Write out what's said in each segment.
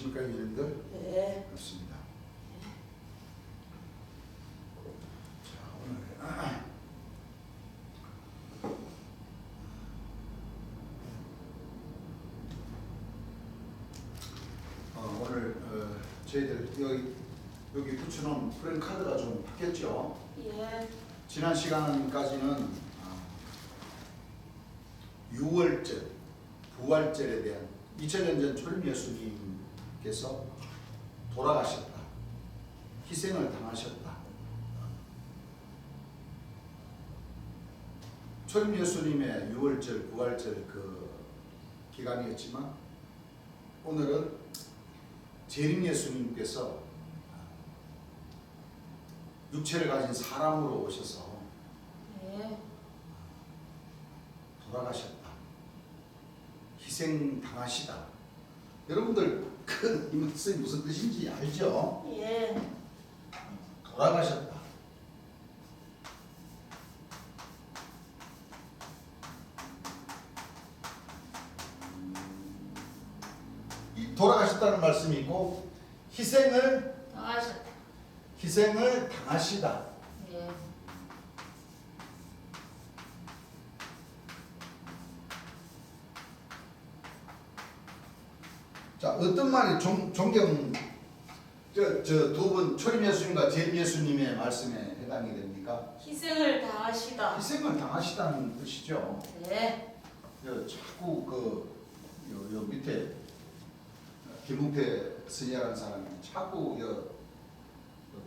안녕하십니까 유님들? 네. 반갑습니다. 자, 오늘 저희들 여기 붙여놓은 프랭카드가 좀 바뀌었죠? 예. 지난 시간까지는 6월절, 부활절에 대한 2000년 전 초림 예수님께서 돌아가셨다, 희생을 당하셨다. 초림 예수님의 6월절, 부활절 그 기간이었지만 오늘은 재림 예수님께서 육체를 가진 사람으로 오셔서 네. 돌아가셨다, 희생 당하시다. 여러분들 이 말씀이 무슨 뜻인지 알죠? 예. 돌아가셨다. 이 돌아가셨다는 말씀이 있고 희생을 당하셨다. 당하시다. 예. 자, 어떤 말이 존경 저 두 분 초림 예수님과 재림 예수님의 말씀에 해당이 됩니까? 희생을 당하시다. 희생을 당하시다는 뜻이죠. 네. 자꾸 요 밑에 김웅태 스님이라는 사람이 자꾸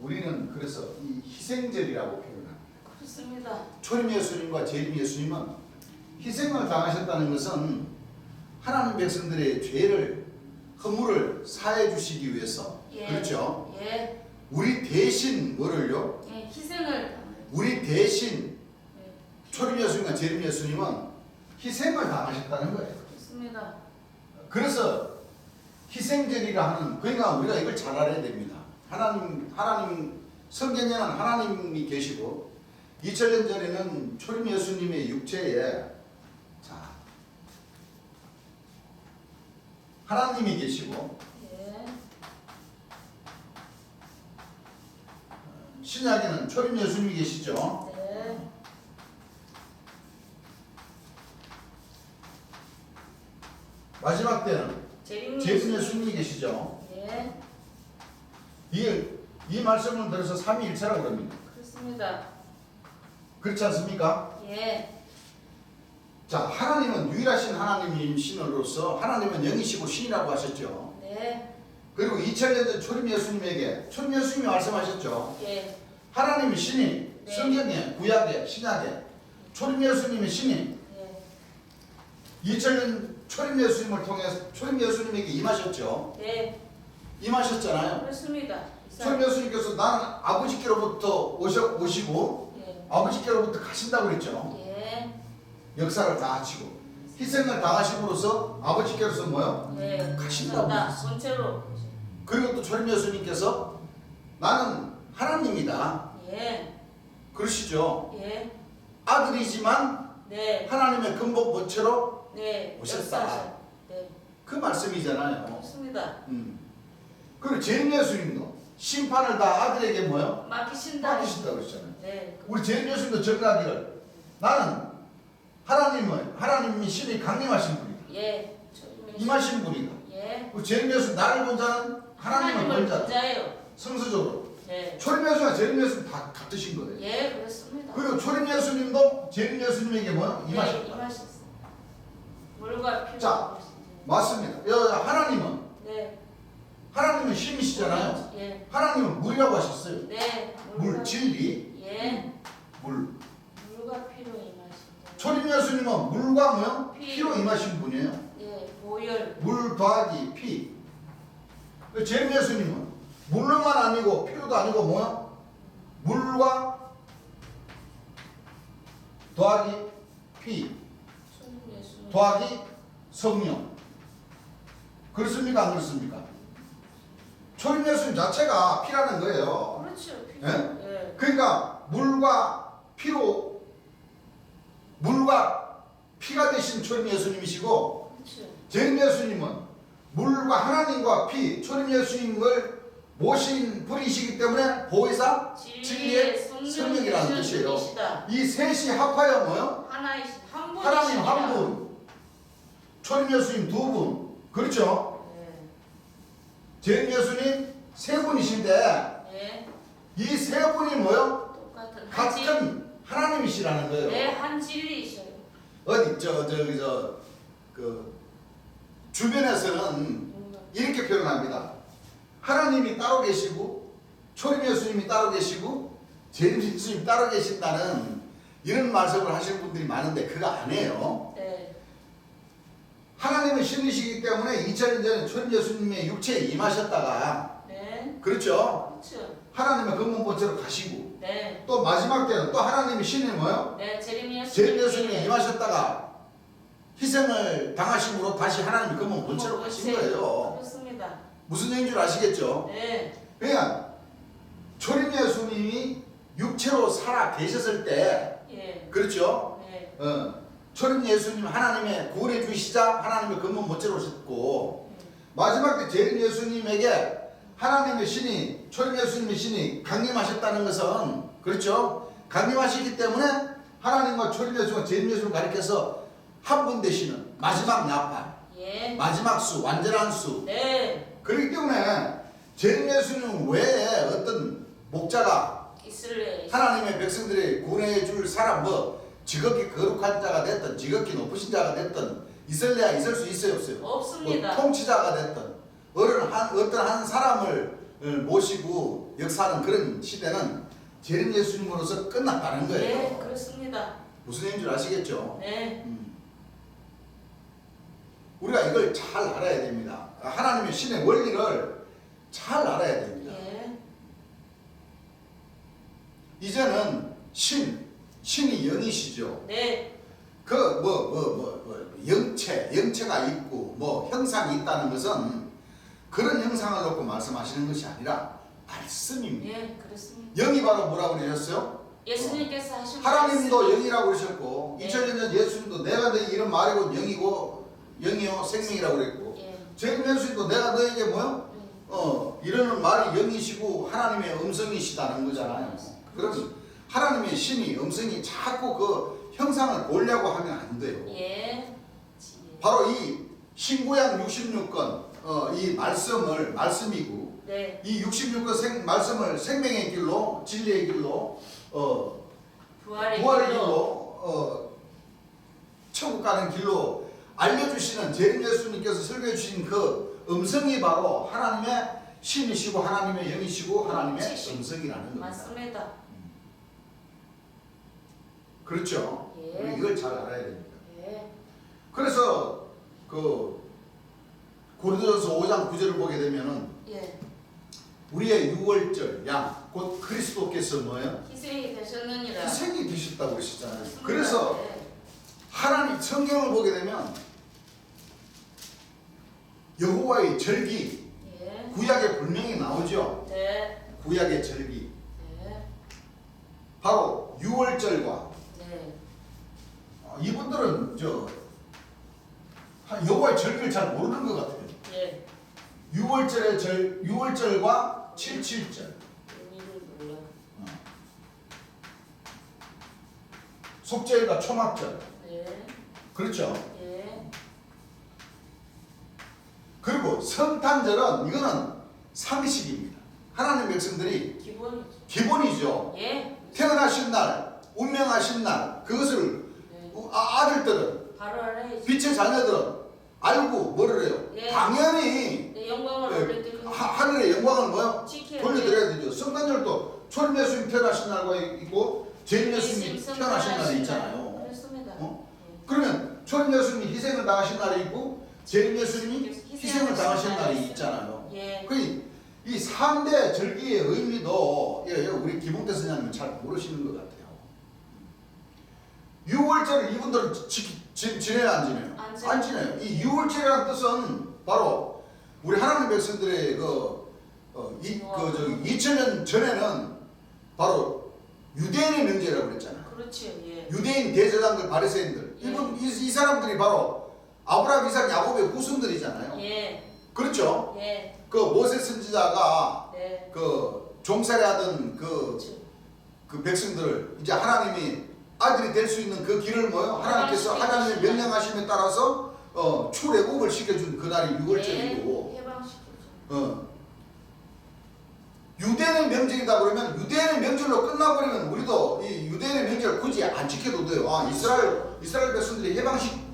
우리는 그래서 이 희생절이라고 표현합니다. 그렇습니다. 초림 예수님과 재림 예수님은 희생을 당하셨다는 것은 하나님 백성들의 죄를 허물을 사해 주시기 위해서. 예. 그렇죠? 예. 우리 대신 뭐를요? 예. 희생을 당하셨다. 우리 대신 예. 초림 예수님과 재림 예수님은 희생을 당하셨다는 거예요. 그렇습니다. 그래서 희생절이라 하는, 그러니까 우리가 이걸 잘 알아야 됩니다. 하나님 성경에는 하나님이 계시고 2000년 전에는 초림 예수님의 육체에 하나님이 계시고 예. 신약에는 초림 예수님이 계시죠. 네. 마지막 때는 재림 예수님이 계시죠. 예. 이 말씀을 들어서 삼위일체라고 그럽니다. 그렇습니다. 그렇지 않습니까? 예. 자, 하나님은 유일하신 하나님인 신으로서 하나님은 영이시고 신이라고 하셨죠. 네. 그리고 2000년 전 초림 예수님에게 초림 예수님이 말씀하셨죠. 예. 하나님이 신이 네. 성경에, 구약에, 신약에 초림 예수님의 신이 예. 2000년 초림 예수님을 통해서 초림 예수님에게 임하셨죠. 네. 임하셨잖아요. 그렇습니다. 초림 예수님께서 나는 아버지께로부터 오시고 예. 아버지께로부터 가신다고 그랬죠. 예. 역사를 다 하시고 희생을 당하심으로써 아버지께로서 뭐요? 예. 가신다고 그랬어요. 본체로. 그리고 또 초림 예수님께서 나는 하나님이다 예. 그러시죠. 예. 아들이지만 네. 하나님의 근본 본체로 네. 오셨다. 역사하셨. 네. 그 말씀이잖아요. 그렇습니다. 그리고 재림 예수님도 심판을 다 아들에게 뭐요? 맡기신다. 맡기신다고 그랬잖아요. 네. 우리 재림 예수님도 전가하기를 나는 하나님이 신이 강림하신 분이다. 예. 임하신 분이다. 예. 우리 재림 예수님 나를 본 자는 하나님을 본 자다. 본자예요. 성서적으로. 네. 초림 예수와 재림 예수님 다 같으신 거예요. 예, 그렇습니다. 그리고 초림 예수님도 재림 예수님에게 뭐요? 임하셨다. 네, 임하셨습니다. 물과 피로. 자, 맞습니다. 하나님은 신이시잖아요. 예. 하나님은 물이라고 하셨어요. 네. 물, 진리, 예. 물. 물과 피로 임하신다. 초림 예수님은 물과 뭐요? 피. 피로 임하신 분이에요. 예. 보혈. 물 더하기 피. 재림 예수님은 물로만 아니고 피로도 아니고 뭐요? 물과 더하기 피 예수. 더하기 성령. 그렇습니까? 안 그렇습니까? 초림 예수님 자체가 피라는 거예요. 그렇죠. 피. 예? 예. 그러니까 물과 피가 되신 초림 예수님이시고 그렇죠. 재림 예수님은 물과 하나님과 피, 초림 예수님을 모신 분이시기 때문에 보혜사 진리의 성령이라는 뜻이에요. 이 셋이 합하여 뭐요? 하나이신 한 분이시다. 하나님 한 분, 초림 예수님 두 분, 그렇죠? 네. 재림 예수님 세 분이신데 네. 이 세 분이 뭐요? 똑같은 같은 하나님이시라는 거예요. 네, 한 진리이셔요. 어디 그 주변에서는 이렇게 표현합니다. 하나님이 따로 계시고 초림 예수님이 따로 계시고 재림 예수님이 따로 계신다는 이런 말씀을 하시는 분들이 많은데 그거 아니에요. 네. 하나님은 신이시기 때문에 2000년 전에 초림 예수님의 육체에 임하셨다가 네. 그렇죠. 그렇죠. 하나님의 근본 본체로 가시고 네. 또 마지막 때는 또 하나님이 신이 뭐요? 네, 재림 재림 예수님이 임하셨다가 희생을 당하심으로 다시 하나님의 근본 본체로 가신 거예요. 그렇습니다. 무슨 얘기인 줄 아시겠죠? 네. 그러니까 초림 예수님이 육체로 살아 계셨을 때 예. 그렇죠? 네. 초림 예수님 하나님의 구원해 주시자 하나님의 근본 본체로 오셨고 마지막 때 재림 예수님에게 하나님의 신이 초림 예수님의 신이 강림하셨다는 것은 그렇죠? 강림하시기 때문에 하나님과 초림 예수님과 재림 예수님을 가리켜서 한 분 되시는 마지막 나팔, 예. 마지막 수, 완전한 수. 네. 그렇기 때문에 재림 예수님 외에 어떤 목자가 이스라엘. 하나님의 백성들이 구원해 줄 사람 뭐 지극히 거룩한 자가 됐든 지극히 높으신 자가 됐든 있을래야 있을 수 있어요 없어요? 없습니다. 뭐 통치자가 됐든 어떤 한 사람을 모시고 역사하는 그런 시대는 재림 예수님으로서 끝났다는 거예요. 네, 그렇습니다. 무슨 얘기인 줄 아시겠죠? 네. 우리가 이걸 잘 알아야 됩니다. 하나님의 신의 원리를 잘 알아야 됩니다. 예. 이제는 신이 영이시죠. 네. 영체가 있고 뭐 형상이 있다는 것은 그런 형상을 놓고 말씀하시는 것이 아니라 말씀입니다. 예, 그렇습니다. 영이 바로 뭐라고 그러셨어요? 예수님께서 하신 하나님도 말씀. 영이라고 그러셨고 네. 2000년 전 예수님도 내가 너희 이름 말이고 영이요 생명이라고 그랬고 예. 재림 예수님도 내가 너에게 뭐요? 이러는 말이 영이시고 하나님의 음성이시다는 거잖아요. 그럼 하나님의 신이 음성이 자꾸 그 형상을 보려고 하면 안 돼요. 예. 바로 이 신구약 66권 이 말씀이고 네. 이 66권 말씀을 생명의 길로 진리의 길로 부활의 부활의 길로. 길로 천국 가는 길로 알려주시는 재림 예수님께서 설교해 주신 그 음성이 바로 하나님의 신이시고 하나님의 영이시고 하나님의 음성이라는 겁니다. 맞습니다. 그렇죠? 예. 우리 이걸 잘 알아야 됩니다. 예. 그래서 그 고린도전서 5장 9절을 보게 되면은 예. 우리의 유월절 양 곧 그리스도께서 뭐예요? 희생이 되셨느니라. 희생이 되셨다고 그러시잖아요. 그렇습니다. 그래서 예. 하나님 성경을 보게 되면 여호와의 절기 예. 구약에 분명히 나오죠. 네. 구약의 절기 네. 바로 유월절과 네. 이분들은 여호와의 절기를 잘 모르는 것 같아요. 예. 유월절과 77절 의미를 몰라. 속죄일과 초막절 네. 그렇죠. 예. 그리고 성탄절은 이거는 상식입니다. 하나님 백성들이 기본이죠. 기본이죠. 예. 태어나신 날, 운명하신 날 그것을 네. 아들들은 바로 알아야지. 빛의 자녀들은 알고 뭐를 해요? 예. 당연히 네, 영광을 올려드리고 하늘의 영광을 뭐요? 지켜야 돌려드려야 되죠. 성탄절도 초림 예수님 태어나신 날과 있고 재림 예수님 예수님 태어나신 날이 성탄하신 있잖아요. 그렇습니다. 그러면 초림 예수님이 희생을 당하신 날이 있고 재림 예수님이 희생을 당하신 날이 있잖아요. 예. 이 3대 절기의 의미도 우리 김홍태 선생님은 잘 모르시는 것 같아요. 6월절을 이분들은 지내요 안 지내요? 안 지내요. 이 6월절이라는 뜻은 바로 우리 하나님 백성들의 2000년 전에는 바로 유대인의 명제라고 그랬잖아요. 그렇죠. 예. 유대인 대제사장들 바리새인들 예. 이 사람들이 바로 아브라함, 이삭, 야곱의 후손들이잖아요. 예. 그렇죠? 예. 그 모세 선지자가 네. 그 종살이하던 그렇죠. 그 백성들을 이제 하나님이 아들이 될 수 있는 그 길을 뭐요? 하나님께서 하나님의 명령하심에 따라서 출애굽을 시켜준 그날이 6월절이고 해방시키죠. 유대인의 명절이다 그러면 유대인의 명절로 끝나버리면 우리도 이 유대인의 명절 굳이 안 지켜도 돼요. 이스라엘 백성들이 해방한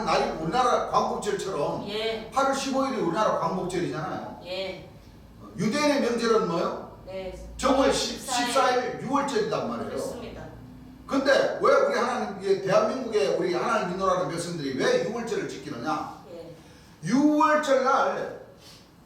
날이 우리나라 광복절처럼 예. 8월 15일이 우리나라 광복절이잖아요. 예. 유대인의 명절은 뭐요? 네. 정월 14일 6월절이단 말이에요. 그렇습니다. 근데 왜 우리 하나님, 대한민국의 우리 하나님 민노라는 백성들이 왜 6월절을 지키느냐? 예. 6월절 날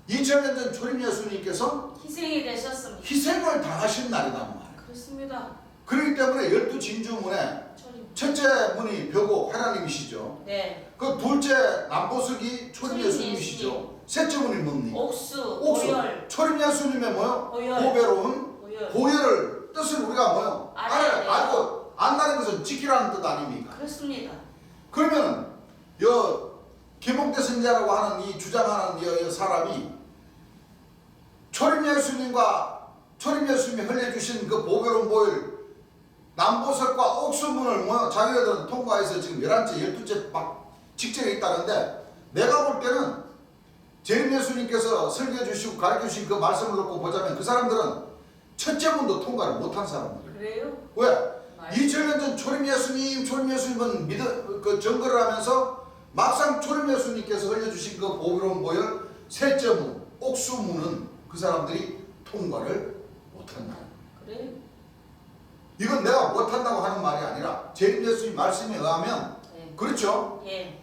2000년 전 초림 예수님께서 희생이 되셨습니다. 희생을 당하신 날이단 말이에요. 그렇습니다. 그렇기 때문에 12진주문에 초림. 첫째 문이 벼고 하나님이시죠. 네. 그 둘째 남보석이 초림 초림 예수님이시죠. 셋째 문이 뭡니까? 옥수, 옥수. 보혈. 초림 예수님의 뭐요? 보혈. 보배로운 보혈. 보혈을 뜻을 우리가 뭐요? 알아야 돼요. 알고 안다는 것은 지키라는 뜻 아닙니까? 그렇습니다. 그러면 김홍대 선지자라고 하는 이 주장하는 이 사람이 초림 예수님이 흘려주신 그 보배로운 보혈 남보석과 옥수문을 뭐 자기네들은 통과해서 지금 11째 12째 막 직전에 있다는데 내가 볼 때는 재림 예수님께서 설교해 주시고 가르쳐 주신 그 말씀을 놓고 보자면 그 사람들은 첫째 문도 통과를 못한 사람들이에요. 그래요? 왜? 2000년 전 초림 예수님은 그 증거를 하면서 막상 초림 예수님께서 흘려주신 그 보배로운 보혈 셋째 문, 옥수문은 그 사람들이 통과를 못한다. 그래요? 이건 내가 못한다고 하는 말이 아니라 재림 예수님 말씀에 의하면 네. 그렇죠? 예.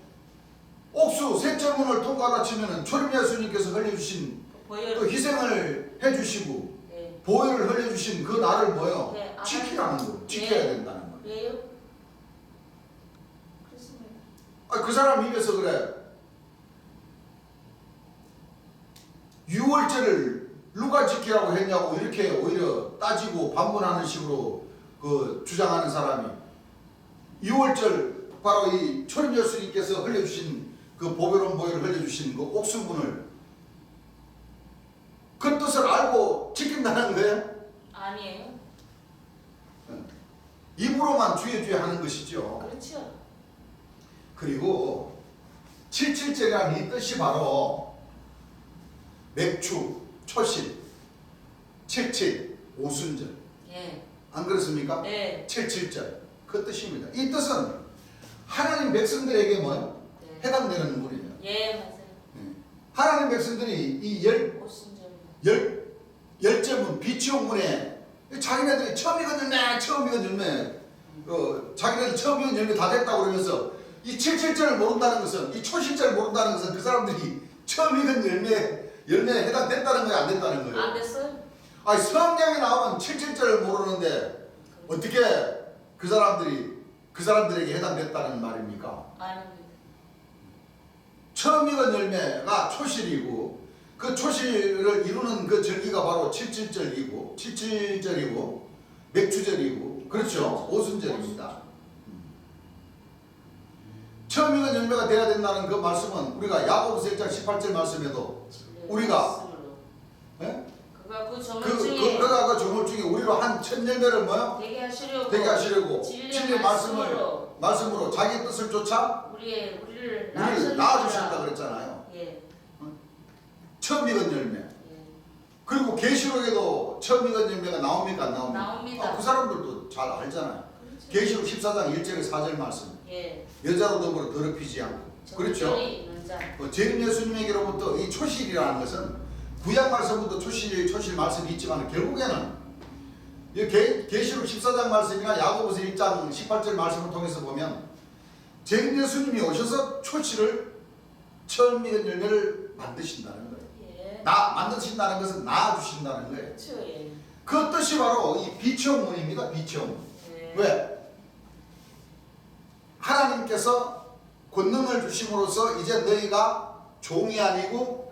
옥수 셋째 문을 통과하다 치면은 초림 예수님께서 흘려주신 보혈. 그 희생을 해주시고 네. 보혈을 흘려주신 그 날을 뭐요? 네, 지키라는 거예요. 지켜야 된다는 거예요. 그래요? 그렇습니다. 그 사람 입에서 그래. 6월절을 누가 지키라고 했냐고 이렇게 오히려 따지고 반문하는 식으로 그 주장하는 사람이 6월절 바로 이 초림 예수님께서 흘려주신 그 보배로운 보혈을 흘려주신 그 옥수문을 그 뜻을 알고 지킨다는 거예요? 아니에요. 입으로만 주여 하는 것이죠. 그렇죠. 그리고 77절이라는 이 뜻이 바로 맥주, 초실, 77, 오순절. 예. 안 그렇습니까? 네. 77절. 그 뜻입니다. 이 뜻은 하나님 백성들에게 뭐요? 네. 해당되는 물이에요. 예, 맞아요. 하나님 백성들이 이 오순절. 열제문, 비치용문에 자기네들이 처음 익은 열매, 자기네들 처음 익은 열매 다 됐다고 그러면서 이 77절을 모른다는 것은, 이 초실절을 모른다는 것은 그 사람들이 처음 익은 열매에 해당됐다는 거예요? 안 됐다는 거예요? 안 됐어요? 아니, 성경에 나오면 77절을 모르는데 어떻게 그 사람들에게 해당됐다는 말입니까? 아닙니다. 처음 익은 열매가 초실이고 그 초실을 이루는 그 절기가 바로 77절이고 맥주절이고 그렇죠? 오순절입니다. 처음 익은 열매가 돼야 된다는 그 말씀은 우리가 야고보서 1장 18절 말씀에도 우리가 그 점을 중에 그가 그 조물 중에 우리로 한 첫 열매를 뭐요? 되게 하시려고 진리의 말씀으로 자기 뜻을 쫓아 우리를 낳아주셨다 그랬잖아요. 예. 처음 익은 열매. 예. 그리고 계시록에도 처음 익은 열매가 나옵니까 안 나옵니까? 나옵니다. 그 사람들도 잘 알잖아요. 계시록 14장 1절에 4절 말씀. 예. 여자로 더불어 더럽히지 않고. 그렇죠? 재림 예수님에게로부터 이 초실이라는 것은 구약 말씀부터 초실 말씀이 있지만 결국에는 계시록 14장 말씀이나 야고보서 1장 18절 말씀을 통해서 보면 재림 예수님이 오셔서 초실을 처음 익은 열매를 만드신다는 거예요. 예. 만드신다는 것은 낳아주신다는 거예요. 그렇죠. 예. 그 뜻이 바로 이 비치용문입니다. 비치용문. 예. 왜? 하나님께서 권능을 주심으로써 이제 너희가 종이 아니고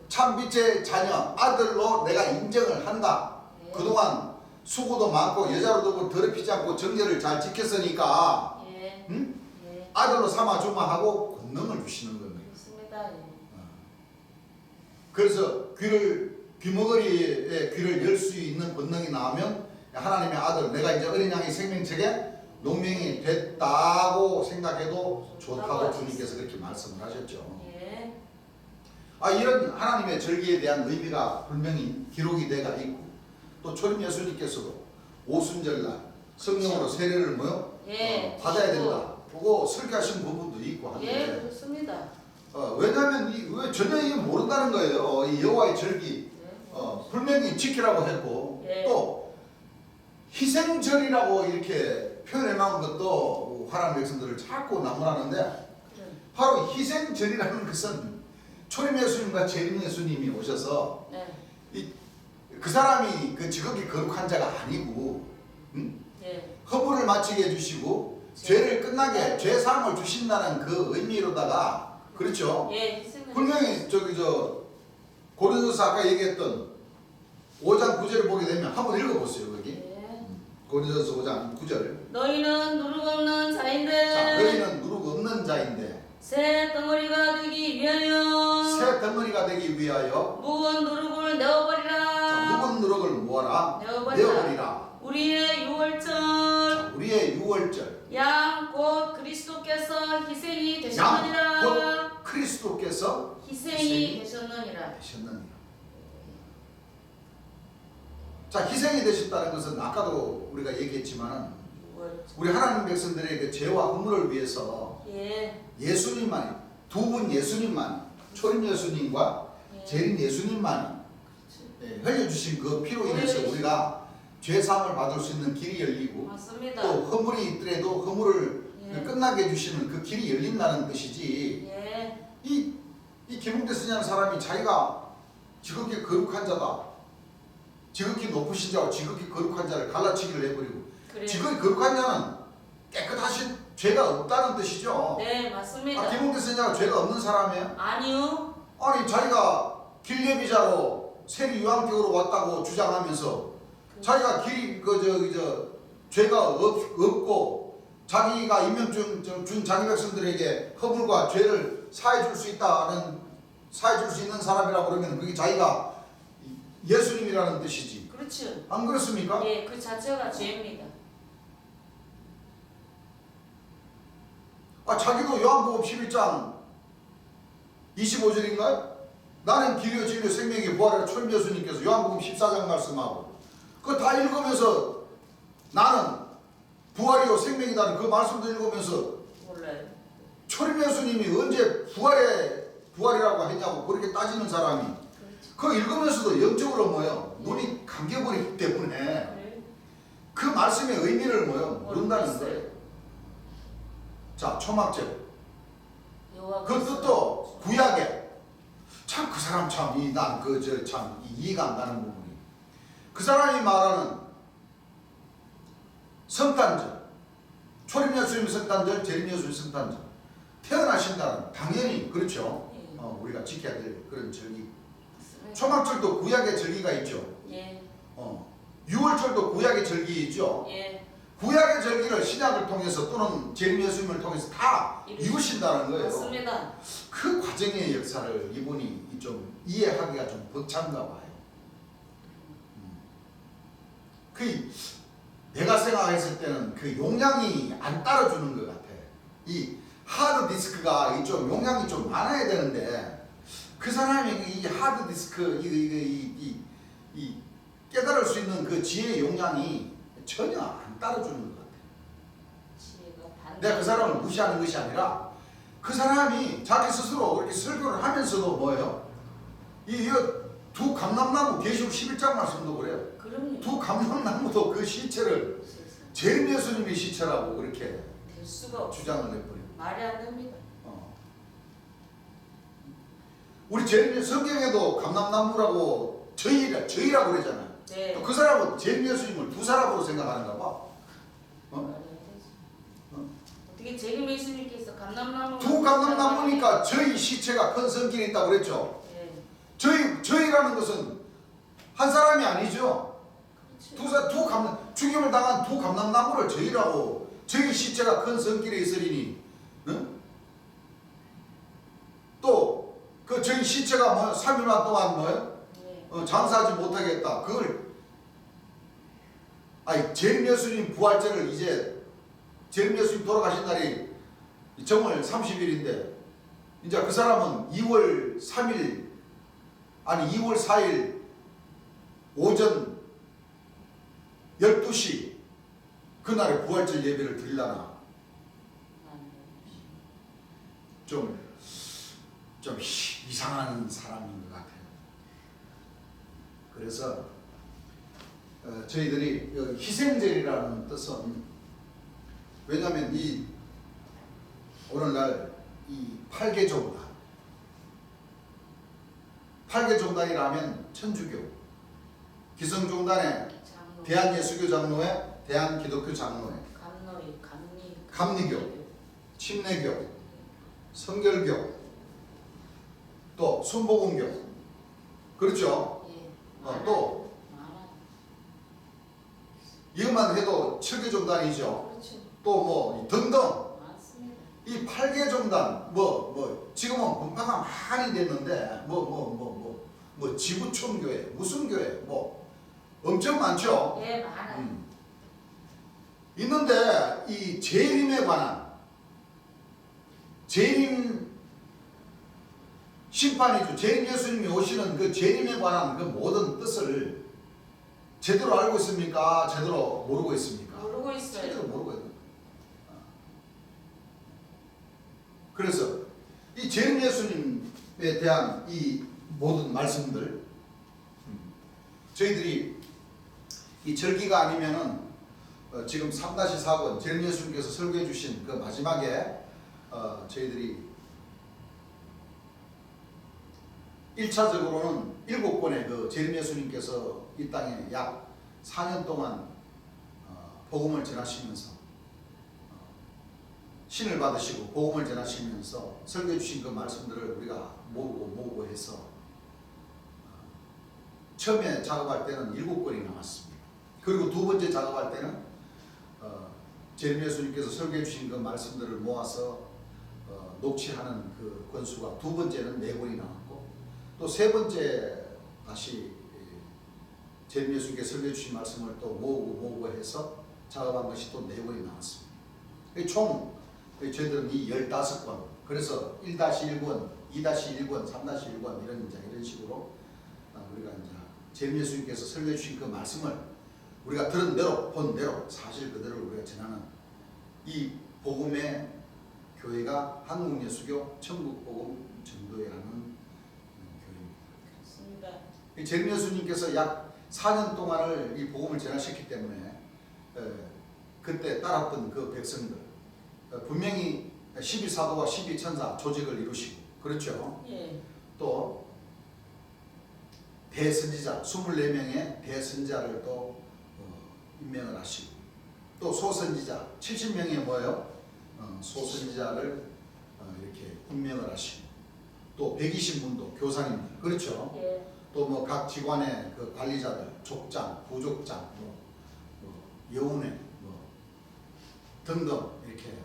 참빛의 자녀, 아들로 내가 인정을 한다. 예. 그동안 수고도 많고 여자로도 더럽히지 않고 정죄를 잘 지켰으니까 예. 응? 예. 아들로 삼아주마 하고 권능을 주시는 겁니다. 그렇습니다. 예. 그래서 귀머거리에 귀를 열 수 있는 권능이 나오면 하나님의 아들, 내가 이제 어린 양의 생명책에 농명이 됐다고 생각해도 좋다고 주님께서 그렇게 말씀을 하셨죠. 예. 이런 하나님의 절기에 대한 의미가 분명히 기록이 되어 있고, 또 초림 예수님께서도 오순절날 성령으로 세례를 받아야 된다 보고 설교하신 부분도 있고 예, 한데, 그렇습니다. 왜냐하면 왜 전혀 이거 모른다는 거예요. 이 여호와의 절기 분명히 지키라고 했고, 예. 또 희생절이라고 이렇게 표현해놓은 것도 하나님 백성들을 자꾸 나무라는데, 그래. 바로 희생절이라는 것은 초림 예수님과 재림 예수님이 오셔서 네. 그 사람이 그 지극히 거룩한 자가 아니고, 예. 허물을 마치게 해주시고 죄를 끝나게 죄 사함을 주신다는 그 의미로다가, 그렇죠? 예, 희생을 분명히 고린도서 아까 얘기했던 5장 9절을 보게 되면 한번 읽어보세요. 여기 예. 고린도서 5장 9절. 너희는 누룩 없는 자인데, 자, 너희는 누룩 없는 자인데 새 덩어리가 되기 위하여 새 덩어리가 되기 위하여 묵은 누룩을 내어버리라. 묵은 누룩을 모아라, 내어버리라. 내어버리라. 우리의 유월절, 자, 우리의 유월절, 양 곧 그리스도께서 희생이 양 되셨느니라. 곧 그리스도께서 희생이 되셨느니라. 되셨느니라. 자, 희생이 되셨다는 것은 아까도 우리가 얘기했지만, 유월절. 우리 하나님 백성들의 그 죄와 허물을 위해서 예. 예수님만이, 두 분 예수님만이, 초림 예수님과 예. 재림 예수님만이 흘려주신 그 피로 인해서 우리가 죄 사함을 받을 수 있는 길이 열리고, 맞습니다. 또 허물이 있더라도 허물을 예. 끝나게 해주시는 그 길이 열린다는 뜻이지. 예. 이 김홍대 스님이라는 사람이 자기가 지극히 거룩한 자다, 지극히 높으신 자와 지극히 거룩한 자를 갈라치기를 해버리고, 그래요. 지극히 거룩한 자는 깨끗하신 죄가 없다는 뜻이죠. 네, 맞습니다. 김홍대 스님은 죄가 없는 사람이에요? 아니요. 아니, 자기가 길예비자로 세리 유황격으로 왔다고 주장하면서 자기가 죄가 없고 자기가 임명준 준 자기 백성들에게 허물과 죄를 사해줄 수 있는 사람이라고 그러면 그게 자기가 예수님이라는 뜻이지. 그렇죠. 안 그렇습니까? 예, 그 자체가 죄입니다. 자기도 요한복음 11장 25절인가요? 나는 길이요 진리요 생명의 부활이라 초림 예수님께서 요한복음 14장 말씀하고, 그거 다 읽으면서 나는 부활이요 생명이다는 그 말씀도 읽으면서 몰라요. 초림 예수님이 언제 부활이라고 했냐고 그렇게 따지는 사람이, 그렇죠. 그거 읽으면서도 영적으로 눈이 감겨버리기 때문에 그래. 그 말씀의 의미를 모른다는 모르겠어요. 거예요. 자, 초막절 여호와 그 뜻도 구약에 참 그 사람 참 이해가 안 가는 부분이, 그 사람이 말하는 성탄절, 초림 예수님 성탄절, 재림 예수님 성탄절, 태어나신다는, 당연히 그렇죠. 예. 우리가 지켜야 될 그런 절기. 맞습니다. 초막절도 구약의 절기가 있죠. 예. 유월절도 구약의 절기 있죠. 예. 구약의 절기를 신약을 통해서 또는 재림 예수님을 통해서 다 이루신다는 거예요. 맞습니다. 그 과정의 역사를 이분이 좀 이해하기가 좀 벅찬가 봐요. 내가 생각했을 때는 그 용량이 안 따라주는 것 같아. 이 하드 디스크가 좀 용량이 좀 많아야 되는데, 그 사람이 이 하드 디스크 이 깨달을 수 있는 그 지혜의 용량이 전혀 안 따라주는 것 같아. 내가 그 사람을 무시하는 것이 아니라, 그 사람이 자기 스스로 그렇게 설교를 하면서도 뭐예요? 두 감람나무 계시록 11장 말씀도 그래요. 그럼요. 두 감람나무도 그 시체를 재림 예수님의 시체라고 그렇게 될 수가 없어. 주장을 해버려요. 말이 안 됩니다. 우리 재림 성경에도 감람나무라고 저희라고 그러잖아요. 네. 또 그 사람은 재림 예수님을 두 사람으로 생각하는가 봐. 말이 안 되지. 어떻게 재림 예수님께서 감람나무 두 감람나무니까 저희 시체가 큰 성길에 있다고 그랬죠. 예. 저희라는 것은 한 사람이 아니죠. 그렇죠. 죽임을 당한 두 감람나무를 저희라고, 저희 시체가 큰 성길에 있으리니, 또 그 저희 시체가 뭐 3일만 동안 뭐 네. 장사하지 못하겠다. 그걸 아니 재림 예수님 부활절을 이제 재림 예수님 돌아가신 날이 정월 30일인데 이제 그 사람은 2월 3일 아니 2월 4일 오전 12시 그날에 부활절 예배를 드리려나 좀 이상한 사람인 것 같아요. 그래서 저희들이 희생제이라는 뜻은 왜냐하면 이 오늘날 이 8개 종단 8개 종단이라면 천주교 기성종단의 장로. 대한예수교 장로회 대한기독교 장로회 감로회, 감리교 침례교 성결교 또 순복음교 그렇죠. 예. 또 많아요. 이것만 해도 7개 종단이죠. 그렇죠. 또 뭐 등등 많습니다. 이 8개 종단 뭐 지금은 분파가 많이 됐는데 뭐 지구촌 교회 무슨 교회 뭐 엄청 많죠. 예, 많아요. 있는데 이 재림에 관한 재림 심판이죠. 재림 예수님이 오시는 그 재림에 관한 그 모든 뜻을 제대로 알고 있습니까? 제대로 모르고 있습니까? 모르고 있어요. 제대로 모르고 있는 거예요. 그래서 이 재림 예수님에 대한 이 모든 말씀들 저희들이 이 절기가 아니면은 지금 3-4권 재림 예수님께서 설교해 주신 그 마지막에 저희들이 1차적으로는 7권의 그 재림 예수님께서 이 땅에 약 4년 동안 복음을 전하시면서 신을 받으시고 복음을 전하시면서 설교해 주신 그 말씀들을 우리가 모으고 해서 처음에 작업할 때는 7권이 나왔습니다. 그리고 두 번째 작업할 때는 재림 예수님께서 설교해 주신 그 말씀들을 모아서 녹취하는 그 권수가 두 번째는 4권이 나왔고 또 세 번째 다시 재림 예수님께서 설교해 주신 말씀을 또 모으고 해서 작업한 것이 또 4권이 나왔습니다. 총 저희들은 이 15권 그래서 1-1권, 2-1권, 3-1권 이런 식으로 우리가 이제 재림 예수님께서 설교해 주신 그 말씀을 우리가 들은 대로 본 대로 사실 그대로 우리가 전하는 이 복음의 교회가 한국예수교 천국복음전도회라는 교회입니다. 그렇습니다. 이 재림 예수님께서 약 4년 동안을 이 복음을 전하셨기 때문에 그때 따랐던 그 백성들 분명히 12사도와 12천사 조직을 이루시고 그렇죠. 예. 또 대선지자 24명의 대선지자를 또 임명을 하시고 또 소선지자 70명의 뭐예요? 소선지자를 이렇게 임명을 하시고 또 120문도 교사님들 그렇죠. 예. 또 뭐 각 기관의 그 관리자들 족장, 부족장, 여운회 등등 이렇게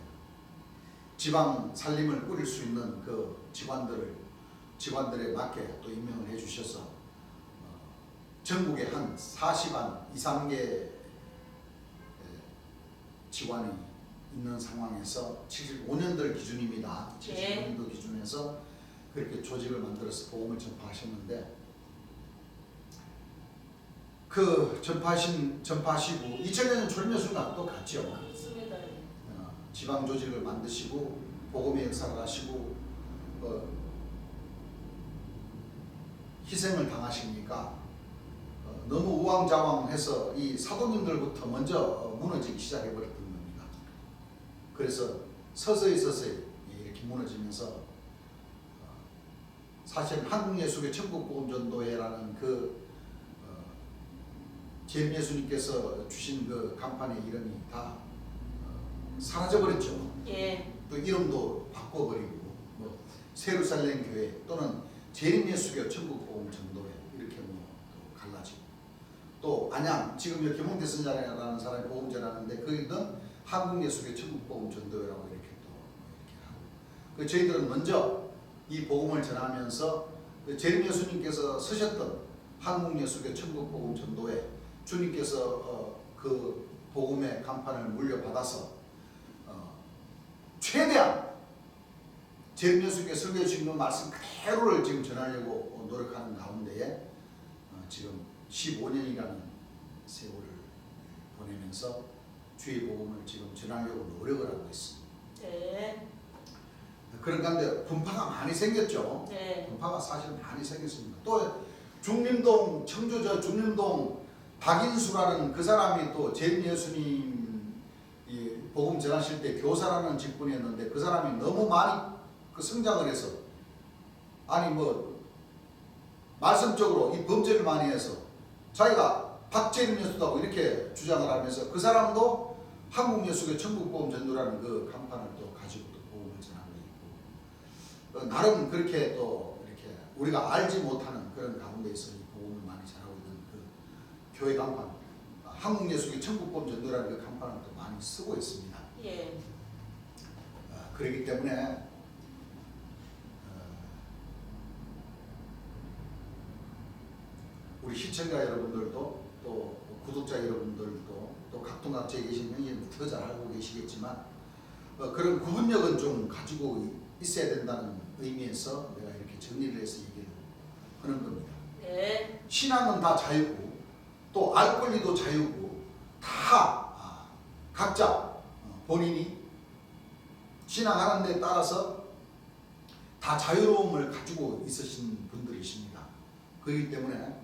지방 살림을 꾸릴 수 있는 그 직관들에 맞게 또 임명을 해주셔서 전국에 한 40안 2-3개 직관이 있는 상황에서 75년들 기준입니다. 75년도 기준에서 그렇게 조직을 만들어서 복음을 전파하셨는데 그 전파하시고 2000년 졸면순간 또 같죠. 그렇습니다. 지방 조직을 만드시고 복음의 역사를 하시고 희생을 당하시니까 너무 우왕좌왕해서 이 사도님들부터 먼저 무너지기 시작해버렸던 겁니다. 그래서 서서히 이렇게 무너지면서 사실 한국예수교 천국복음전도회라는 그 재림 예수님께서 주신 그 간판의 이름이 다 사라져버렸죠. 예. 또 이름도 바꿔버리고 뭐 세루살렘 교회 또는 재림 예수교 천국복음전도회 이렇게 뭐 또 갈라지고 또 안양 지금 여기 김홍대 선자라는 사람이 복음 전하는데 거기는 한국예수교 천국복음전도회라고 이렇게 또 이렇게 하고 그 저희들은 먼저 이 복음을 전하면서 재림 예수님께서 쓰셨던 한국예수교 천국복음 전도에 주님께서 그 복음의 간판을 물려받아서 최대한 재림 예수님께 설교해 주신 그 말씀 그대로를 지금 전하려고 노력하는 가운데에 지금 15년이라는 세월을 보내면서 주의 복음을 지금 전하려고 노력을 하고 있습니다. 네. 그런 가운데 분파가 많이 생겼죠. 네. 분파가 사실 많이 생겼습니다. 또 중림동 청주저 중림동 박인수라는 그 사람이 또 재림 예수님 이 복음 전하실 때 교사라는 직분이었는데 그 사람이 너무 많이 그 성장을 해서 아니 뭐 말씀적으로 이 범죄를 많이 해서 자기가 박재림 예수다고 이렇게 주장을 하면서 그 사람도 한국예수교 천국복음 전도라는 그 간판을 또 가지고 또 복음을 전하고 있고 나름 그렇게 또 이렇게 우리가 알지 못하는 그런 가운데에서 이 복음을 많이 전하고 있는 그 교회 간판 한국예수교 천국복음 전도라는 그 간판을 또 많이 쓰고 있습니다. 예. 그렇기 때문에 우리 시청자 여러분들도 또 구독자 여러분들도 또 각동각지에 계신 형님 더 잘 알고 계시겠지만 그런 구분력은 좀 가지고 있어야 된다는 의미에서 내가 이렇게 정리를 해서 얘기를 하는 겁니다. 네. 신앙은 다 자유고 또 알 권리도 자유고 다 각자 본인이 신앙하는 데 따라서 다 자유로움을 가지고 있으신 분들이십니다. 그렇기 때문에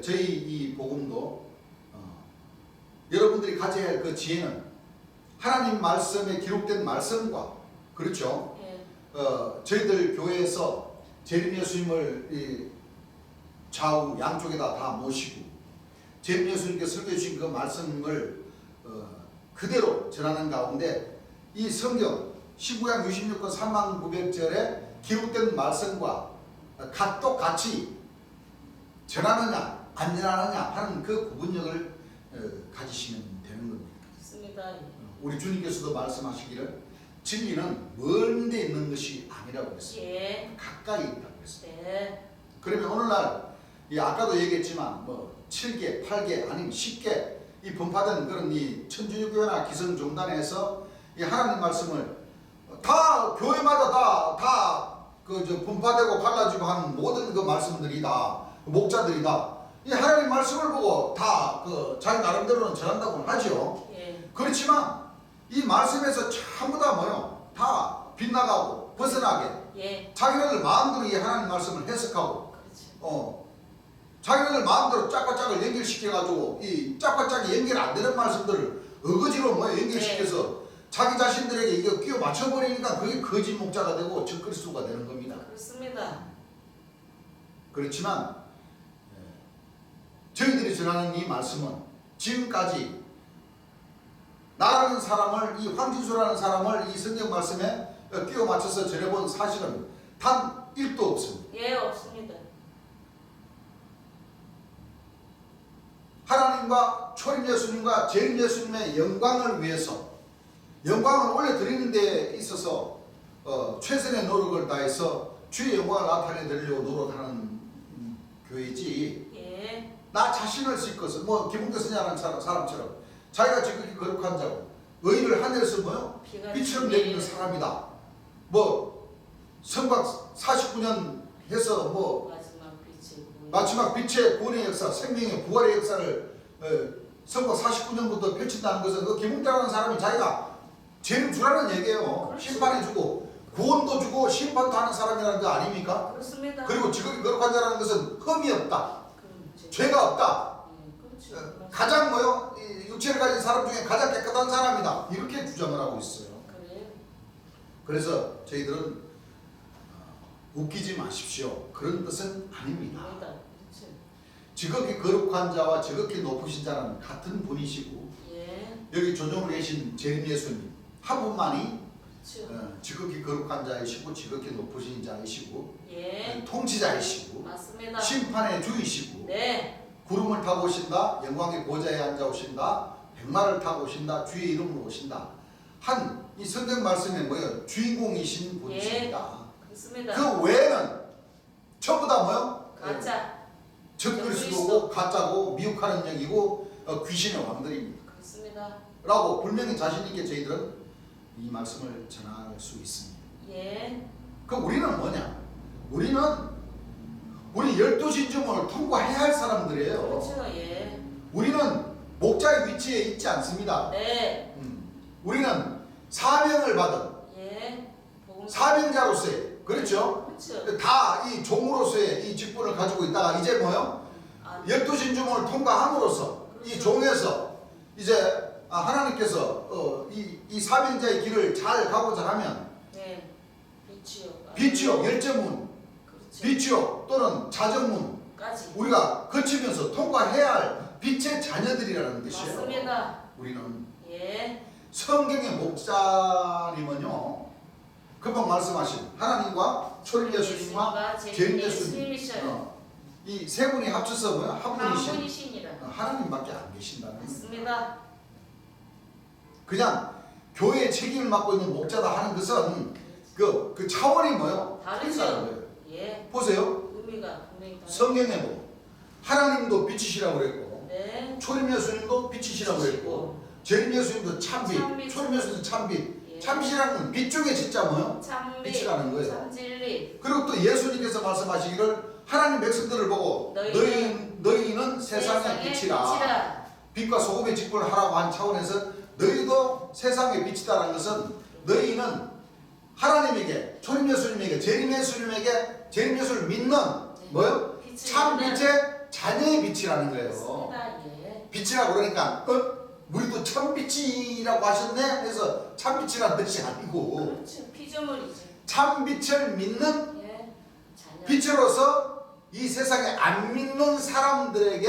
저희 이 복음도 여러분들이 가져야 할 그 지혜는 하나님 말씀에 기록된 말씀과 그렇죠. 예. 저희들 교회에서 재림 예수님을 좌우 양쪽에다 다 모시고 재림 예수님께서 설교해 주신 그 말씀을 그대로 전하는 가운데 이 성경 19장 66권 3900절에 기록된 말씀과 똑같이 전하느냐 안 전하느냐 하는 그 구분력을 가지시면 되는 겁니다. 좋습니다. 우리 주님께서도 말씀하시기를 진리는 먼 데 있는 것이 아니라고 그랬습니다. 예. 가까이 있다고 그랬습니다. 네. 그러면 오늘날 아까도 얘기했지만 뭐 7개, 8개 아니면 10개 이 분파된 그런 이 천주교회나 기성종단에서 이 하나님 말씀을 다 교회마다 다 분파되고 갈라지고 하는 모든 그 말씀들이다. 목자들이다. 이 하나님 말씀을 보고 다 자기 나름대로는 전한다고는 하죠. 예. 그렇지만 이 말씀에서 전부 다 뭐요? 다 빗나가고 벗어나게 예. 자기네들 마음대로 이 하나님 말씀을 해석하고 그렇죠. 자기네들 마음대로 짝과 연결시켜가지고 이 짝과 짝이 연결 안 되는 말씀들을 어거지로 연결시켜서 자기 자신들에게 이거 끼워 맞춰버리니까 그게 거짓 목자가 되고 적그리스도가 되는 겁니다. 그렇습니다. 그렇지만 저희들이 전하는 이 말씀은 지금까지 나라는 사람을 이 황진수라는 사람을 이 성경 말씀에 끼워 맞춰서 전해본 사실은 단 1도 없습니다. 예, 없습니다. 하나님과 초림 예수님과 재림 예수님의 영광을 위해서 영광을 올려드리는 데 있어서 최선의 노력을 다해서 주의 영광을 나타내 드리려고 노력하는 교회지. 예. 나 자신을 싣고서 김홍대 선생님이라는 사람처럼 자기가 지극히 거룩한 자고 의를 하늘에서 빛처럼 내리는 사람이다. 성박 49년 해서 마지막 빛의 구원의 역사, 생명의 부활의 역사를 성박 49년부터 펼친다는 것은 그 김홍대라는 사람이 자기가 죄를 주라는 얘기예요. 그렇죠. 심판해주고 구원도 주고 심판도 하는 사람이라는 거 아닙니까? 그렇습니다. 그리고 지극히 거룩한 자라는 것은 흠이 없다. 그렇죠. 죄가 없다. 예, 그렇죠. 가장 육체를 가진 사람 중에 가장 깨끗한 사람이다. 이렇게 주장을 하고 있어요. 그래요. 그래서 저희들은 웃기지 마십시오. 그런 뜻은 아닙니다. 아니다. 그렇죠. 지극히 거룩한 자와 지극히 높으신 자는 같은 분이시고 예. 여기 조정으로 계신 재림 예수님 한 분만이 그렇죠. 지극히 거룩한 자이시고 지극히 높으신 자이시고 예. 통치자이시고 맞습니다. 심판의 주이시고 네. 구름을 타고 오신다. 영광의 보좌에 앉아 오신다. 백마를 타고 오신다. 주의 이름으로 오신다. 한 이 성경 말씀에 주인공이신 분이십니다. 그렇습니다. 그 외에는 전부 다 뭐요? 가짜. 적그리스도고 가짜고 미혹하는 영이고 귀신의 왕들입니다. 그렇습니다. 라고 분명히 자신 있게 저희들은 이 말씀을 전할 수 있습니다. 예. 그 우리는 뭐냐? 우리 12신조문을 통과해야 할 사람들이에요. 그렇죠. 예. 우리는 목자의 위치에 있지 않습니다. 네. 우리는 사명을 받은 예. 복음 사명자로서의, 그렇죠? 그렇죠. 다 이 종으로서의 이 직분을 가지고 있다가 이제 뭐요? 아, 12신조문을 통과함으로써 이 그렇죠. 종에서 이제 하나님께서 이 사명자의 길을 잘 가고자 하면 네. 빛이요. 빛이요, 열정문, 그렇죠. 빛이요 또는 자정문 까지. 우리가 거치면서 통과해야 할 빛의 자녀들이라는 뜻이에요. 맞습니다. 우리는 예. 성경의 목자님은요, 금방 말씀하신 하나님과 초림 예수님과 재림 예수님 이 세 분이 합쳐서 뭐야? 한 분이신 분이시니라. 하나님밖에 안 계신다는 거예요. 맞습니다. 그냥 교회의 책임을 맡고 있는 목자다 하는 것은 그 차원이 뭐요? 다르죠. 틀리다는 거예요. 예. 보세요. 의미가 분명히 다르죠. 성경에 뭐 하나님도 빛이시라고 그랬고 네. 초림 예수님도 빛이시라고 그랬고 재림 예수님도 참빛, 참빛. 초림 예수님도 참빛. 예. 참빛이라는 건 빛 중에 진짜 뭐요? 참빛. 빛이라는 거예요. 참진리. 그리고 또 예수님께서 말씀하시기를 하나님 백성들을 보고 너희는 세상의 빛이라. 빛과 소금의 직분을 하라고 한 차원에서 너희도 세상의 빛이다라는 것은 너희는 하나님에게, 초림 예수님에게, 재림 예수님에게, 재림 예수를 믿는 뭐요? 참 빛의 자녀의 빛이라는 거예요. 맞습니다. 예. 빛이라고 그러니까 우리도 참 빛이라고 하셨네? 그래서 참 빛이라는 뜻이 아니고 그렇죠. 피조물이죠. 참 빛을 믿는 예. 자녀. 빛으로서 이 세상에 안 믿는 사람들에게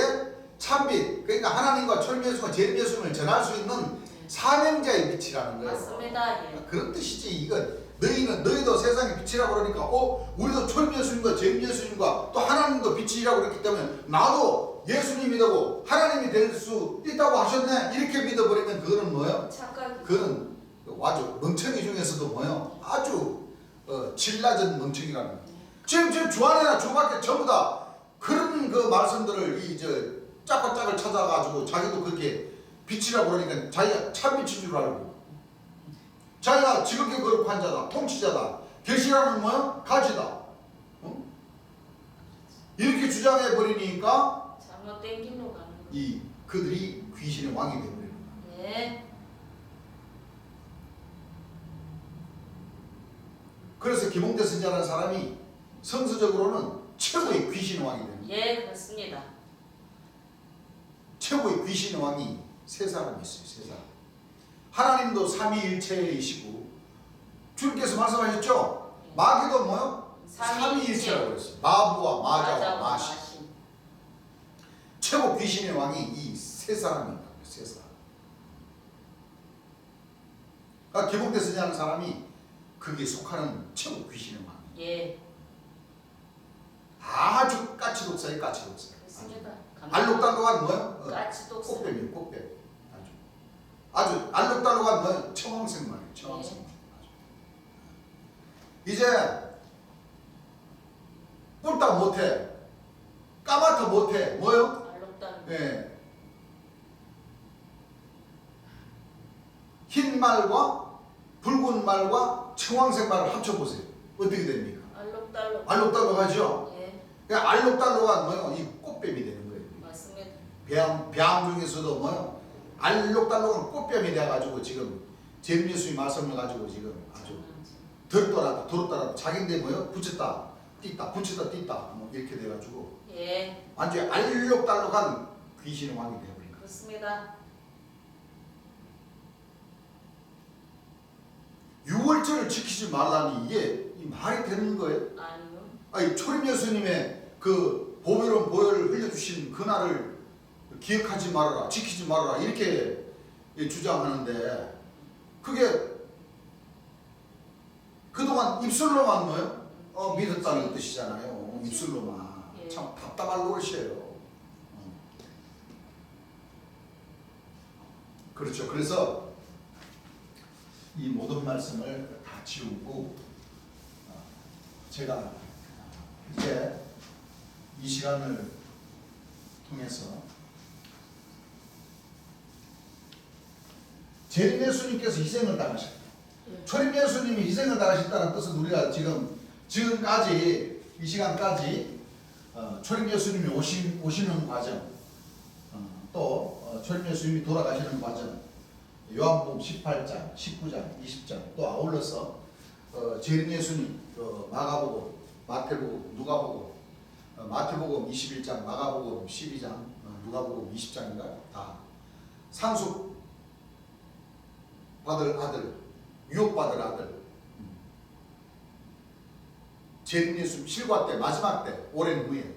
참빛, 그러니까 하나님과 초림 예수와 재림 예수님을 전할 수 있는 사명자의 빛이라는 거예요. 맞습니다. 예. 그런 뜻이지. 이건 너희도 세상의 빛이라고 그러니까 우리도 초림 예수님과 재림 예수님과 또 하나님도 빛이라고 그랬기 때문에 나도 예수님이 되고 하나님이 될 수 있다고 하셨네 이렇게 믿어버리면 그거는 뭐예요? 착각. 그거는 아주 멍청이 중에서도 뭐예요? 아주 질 낮은 멍청이라는 거예요. 지금 주안이나 주밖에 전부 다 그런 그 말씀들을 짝짝을 찾아가지고 자기도 그렇게 빛이라고 그러니까 자기가 참빛인 줄 알고 자기가 지극히 거룩한 자다, 통치자다, 계시라는 뭐야? 가지다. 이렇게 주장해 버리니까 잘못된 길로 가는 거. 그들이 귀신의 왕이 되어버리는 거야. 예. 그래서 김홍대 선지자라는 사람이 성서적으로는 최고의 귀신의 왕이 됩니다. 예, 그렇습니다. 최고의 귀신의 왕이 세 사람이 있어요. 세 사람. 하나님도 삼위일체이시고 주님께서 말씀하셨죠? 마귀도 뭐요? 삼위일체라고 그랬어요. 마부와 마자와 마시. 최고 귀신의 왕이 이 세 사람입니다. 세 사람. 그러니까 김홍대 선지자라는 사람이 그게 속하는 최고 귀신의 왕. 예. 아주 까치독사예요. 까치독사. 그렇습니다. 알록달록한 뭐요? 까치독사. 꽃뱀이에요. 꽃뱀. 아주 알록달록한 뭐요? 청황색 말이에요. 청황색. 이제 뿔딱 못해. 까맣다 못해. 뭐요? 알록달록. 예. 흰 말과 붉은 말과 청황색 말을 합쳐보세요. 어떻게 됩니까? 알록달록. 알록달록하죠? 예. 그러니까 알록달록한 뭐요? 이 꽃뱀이 되는 거예요. 맞습니다. 배암 중에서도 뭐요? 알록달록한 꽃뱀이 돼가지고 지금 재림 예수님 말씀을 가지고 지금 아주 들었더라도 자기인데 뭐요? 붙였다 띄다 붙였다 띄다 뭐 이렇게 돼가지고 예. 완전히 알록달록한 귀신의 왕이 되어버린 거예요. 그렇습니다. 6월절을 지키지 말라니 이게 말이 되는 거예요? 아니요. 아니 초림 예수님의 그 보배로운 보혈을 흘려주신 그날을 기억하지 말아라, 지키지 말아라 이렇게 주장하는데 그게 그동안 입술로만 뭐요? 믿었다는 뜻이잖아요. 입술로만. 예. 참 답답할 노릇이에요. 그렇죠. 그래서 이 모든 말씀을 다 지우고 제가 이제 이 시간을 통해서 재림 예수님께서 희생을 당하셨다. 초림 예수님이 희생을 당하셨다는 뜻은 우리가 지금까지 이 시간까지 초림 예수님이 오시는 과정, 또 초림 예수님이 돌아가시는 과정, 요한복음 18장, 19장, 20장, 또 아울러서 재림 예수님, 마가복음, 마태복음, 누가복음, 마태복음 21장, 마가복음 12장, 누가복음 20장인가 다 상속 받을 아들, 유혹받을 아들, 재림 예수님 실과 때 마지막 때 오랜 후에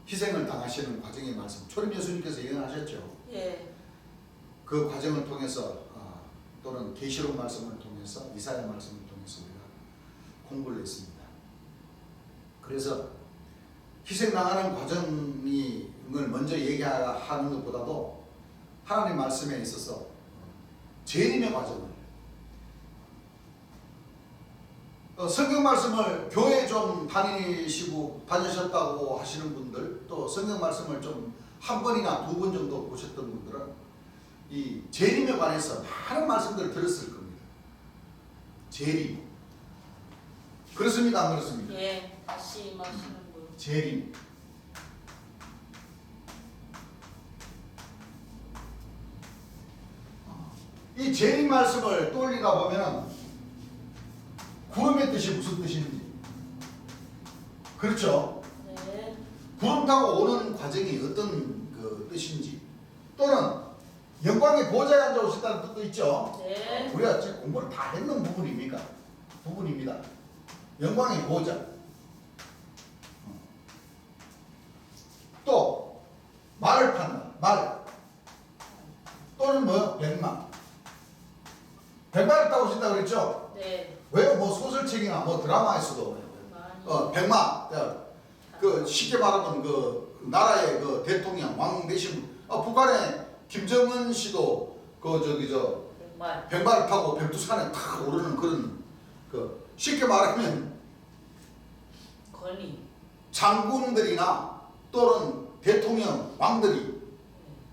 희생을 당하시는 과정의 말씀, 초림 예수님께서 예언하셨죠. 예. 그 과정을 통해서 또는 계시록 말씀을 통해서 이사야 말씀을 통해서 우리가 공부를 했습니다. 그래서 희생당하는 과정을 먼저 얘기하는 것보다도 하나님 말씀에 있어서 재림의 과정을 성경 말씀을 교회 좀 다니셨다고 하시는 분들, 또 성경 말씀을 좀 한 번이나 두 번 정도 보셨던 분들은 이 재림에 관해서 많은 말씀들을 들었을 겁니다. 재림. 그렇습니다, 안 그렇습니까? 예. 다시 임하시는 분. 재림. 이 재림 말씀을 떠올리다 보면 구름의 뜻이 무슨 뜻인지, 그렇죠? 네. 구름 타고 오는 과정이 어떤 그 뜻인지, 또는 영광의 보좌에 앉아 오셨다는 뜻도 있죠. 네. 우리가 지금 공부를 다 했는 부분입니다. 영광의 보좌. 또 말을 판다. 말. 또는 뭐 백마. 백마를 타고 오신다 그랬죠. 네. 왜요? 뭐 소설책이나 뭐 드라마에서도 많이. 백마. 그 쉽게 말하면 그 나라의 그 대통령 왕 대신 북한의 김정은 씨도 정말. 백마를 타고 백두산에 탁 오르는 그런 그 쉽게 말하면 권위. 장군들이나 또는 대통령 왕들이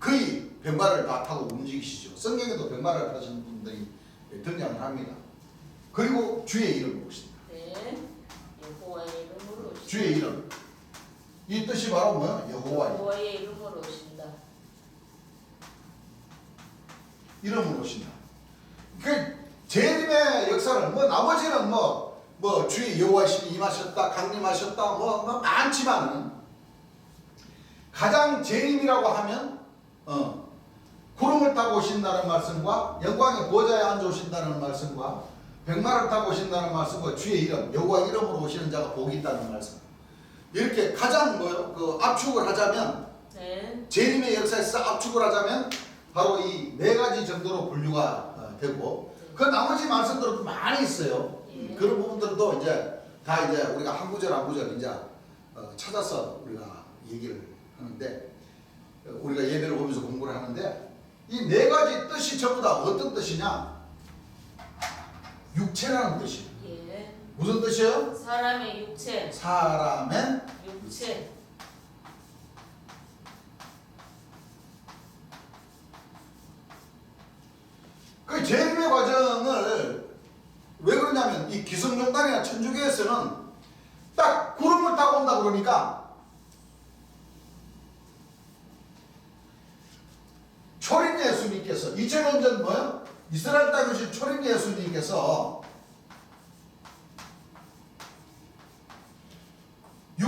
거의 백마를 다 타고 움직이시죠. 성경에도 백마를 타시는 분들이 등장을 합니다. 그리고 주의 이름으로 오신다. 네. 여호와의 이름으로 오신다. 주의 이름. 이 뜻이 바로 뭐예요? 여호와의 이름으로 오신다. 이름으로 오신다. 그 재림의 역사를 나머지는 주의 여호와의 신이 임하셨다, 강림하셨다, 많지만은 가장 재림이라고 하면 구름을 타고 오신다는 말씀과 영광의 보좌에 앉아 오신다는 말씀과 백마를 타고 오신다는 말씀과 주의 이름, 여호와 이름으로 오시는 자가 복이 있다는 말씀. 이렇게 가장 압축을 하자면, 네. 재림의 역사에서 압축을 하자면 바로 이 네 가지 정도로 분류가 되고, 그 나머지 말씀들도 많이 있어요. 예. 그런 부분들도 다 우리가 한 구절 한 구절 찾아서 우리가 얘기를 하는데, 우리가 예배를 보면서 공부를 하는데, 이 네 가지 뜻이 전부 다 어떤 뜻이냐? 육체라는 뜻이에요. 예. 무슨 뜻이에요? 사람의 육체. 사람의 육체. 그 재림의 과정을 왜 그러냐면, 이 기성용단이나 천주교에서는 딱 구름을 타고 온다 그러니까 초림 예수님께서 2000년 전 뭐요? 이스라엘 땅에 오신 초림 예수님께서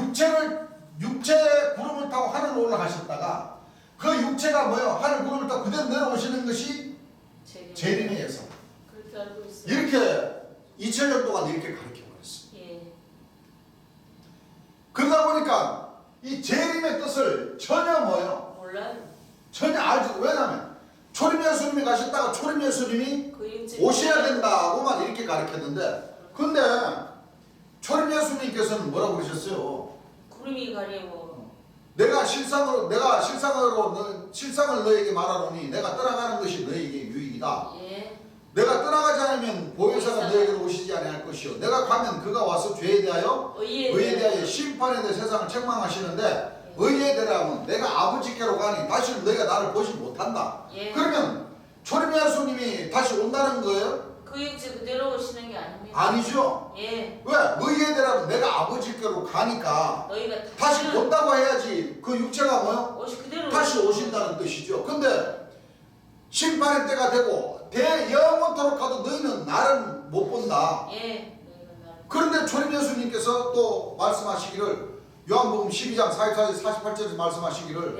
육체 구름을 타고 하늘로 올라가셨다가 그 육체가 뭐요? 하늘 구름을 타고 그대로 내려오시는 것이 재림의 역사. 그렇게 알고 있어요. 이렇게 2000년 동안 이렇게 가르쳐 버렸어요. 예. 그러다 보니까 이 재림의 뜻을 전혀 몰라요. 전혀 알지도. 왜냐면 초림 예수님이 가셨다가 초림 예수님이 그 육체. 오셔야 된다고만 이렇게 가르쳤는데, 근데 초림 예수님께서는 뭐라고 그러셨어요? 구름이 가리워. 내가 실상을 너에게 말하노니 내가 떠나가는 것이 너에게 유익이다. 예. 내가 떠나가지 않으면 보혜사가 너에게로 오시지 아니할 것이요 내가 가면 그가 와서 죄에 대하여 의에 대하여 심판에 대해 세상을 책망하시는데 의에 대하면 내가 아버지께로 가니 다시 너희가 나를 보지 못한다. 예. 그러면 초림의 예수님이 다시 온다는 거예요? 그 육체 그대로 오시는 게 아닙니다. 아니죠. 예. 왜? 의에 대하면 내가 아버지께로 가니까 너희가 다시 온다고 해야지 그 육체가 뭐요? 그대로 다시 오신다는 뜻이죠. 근데 심판의 때가 되고 대영원토록 가도 너희는 나를 못 본다. 예. 너희가 나를 그런데 초림 예수님께서 또 말씀하시기를 요한복음 12장 44절 48절에 말씀하시기를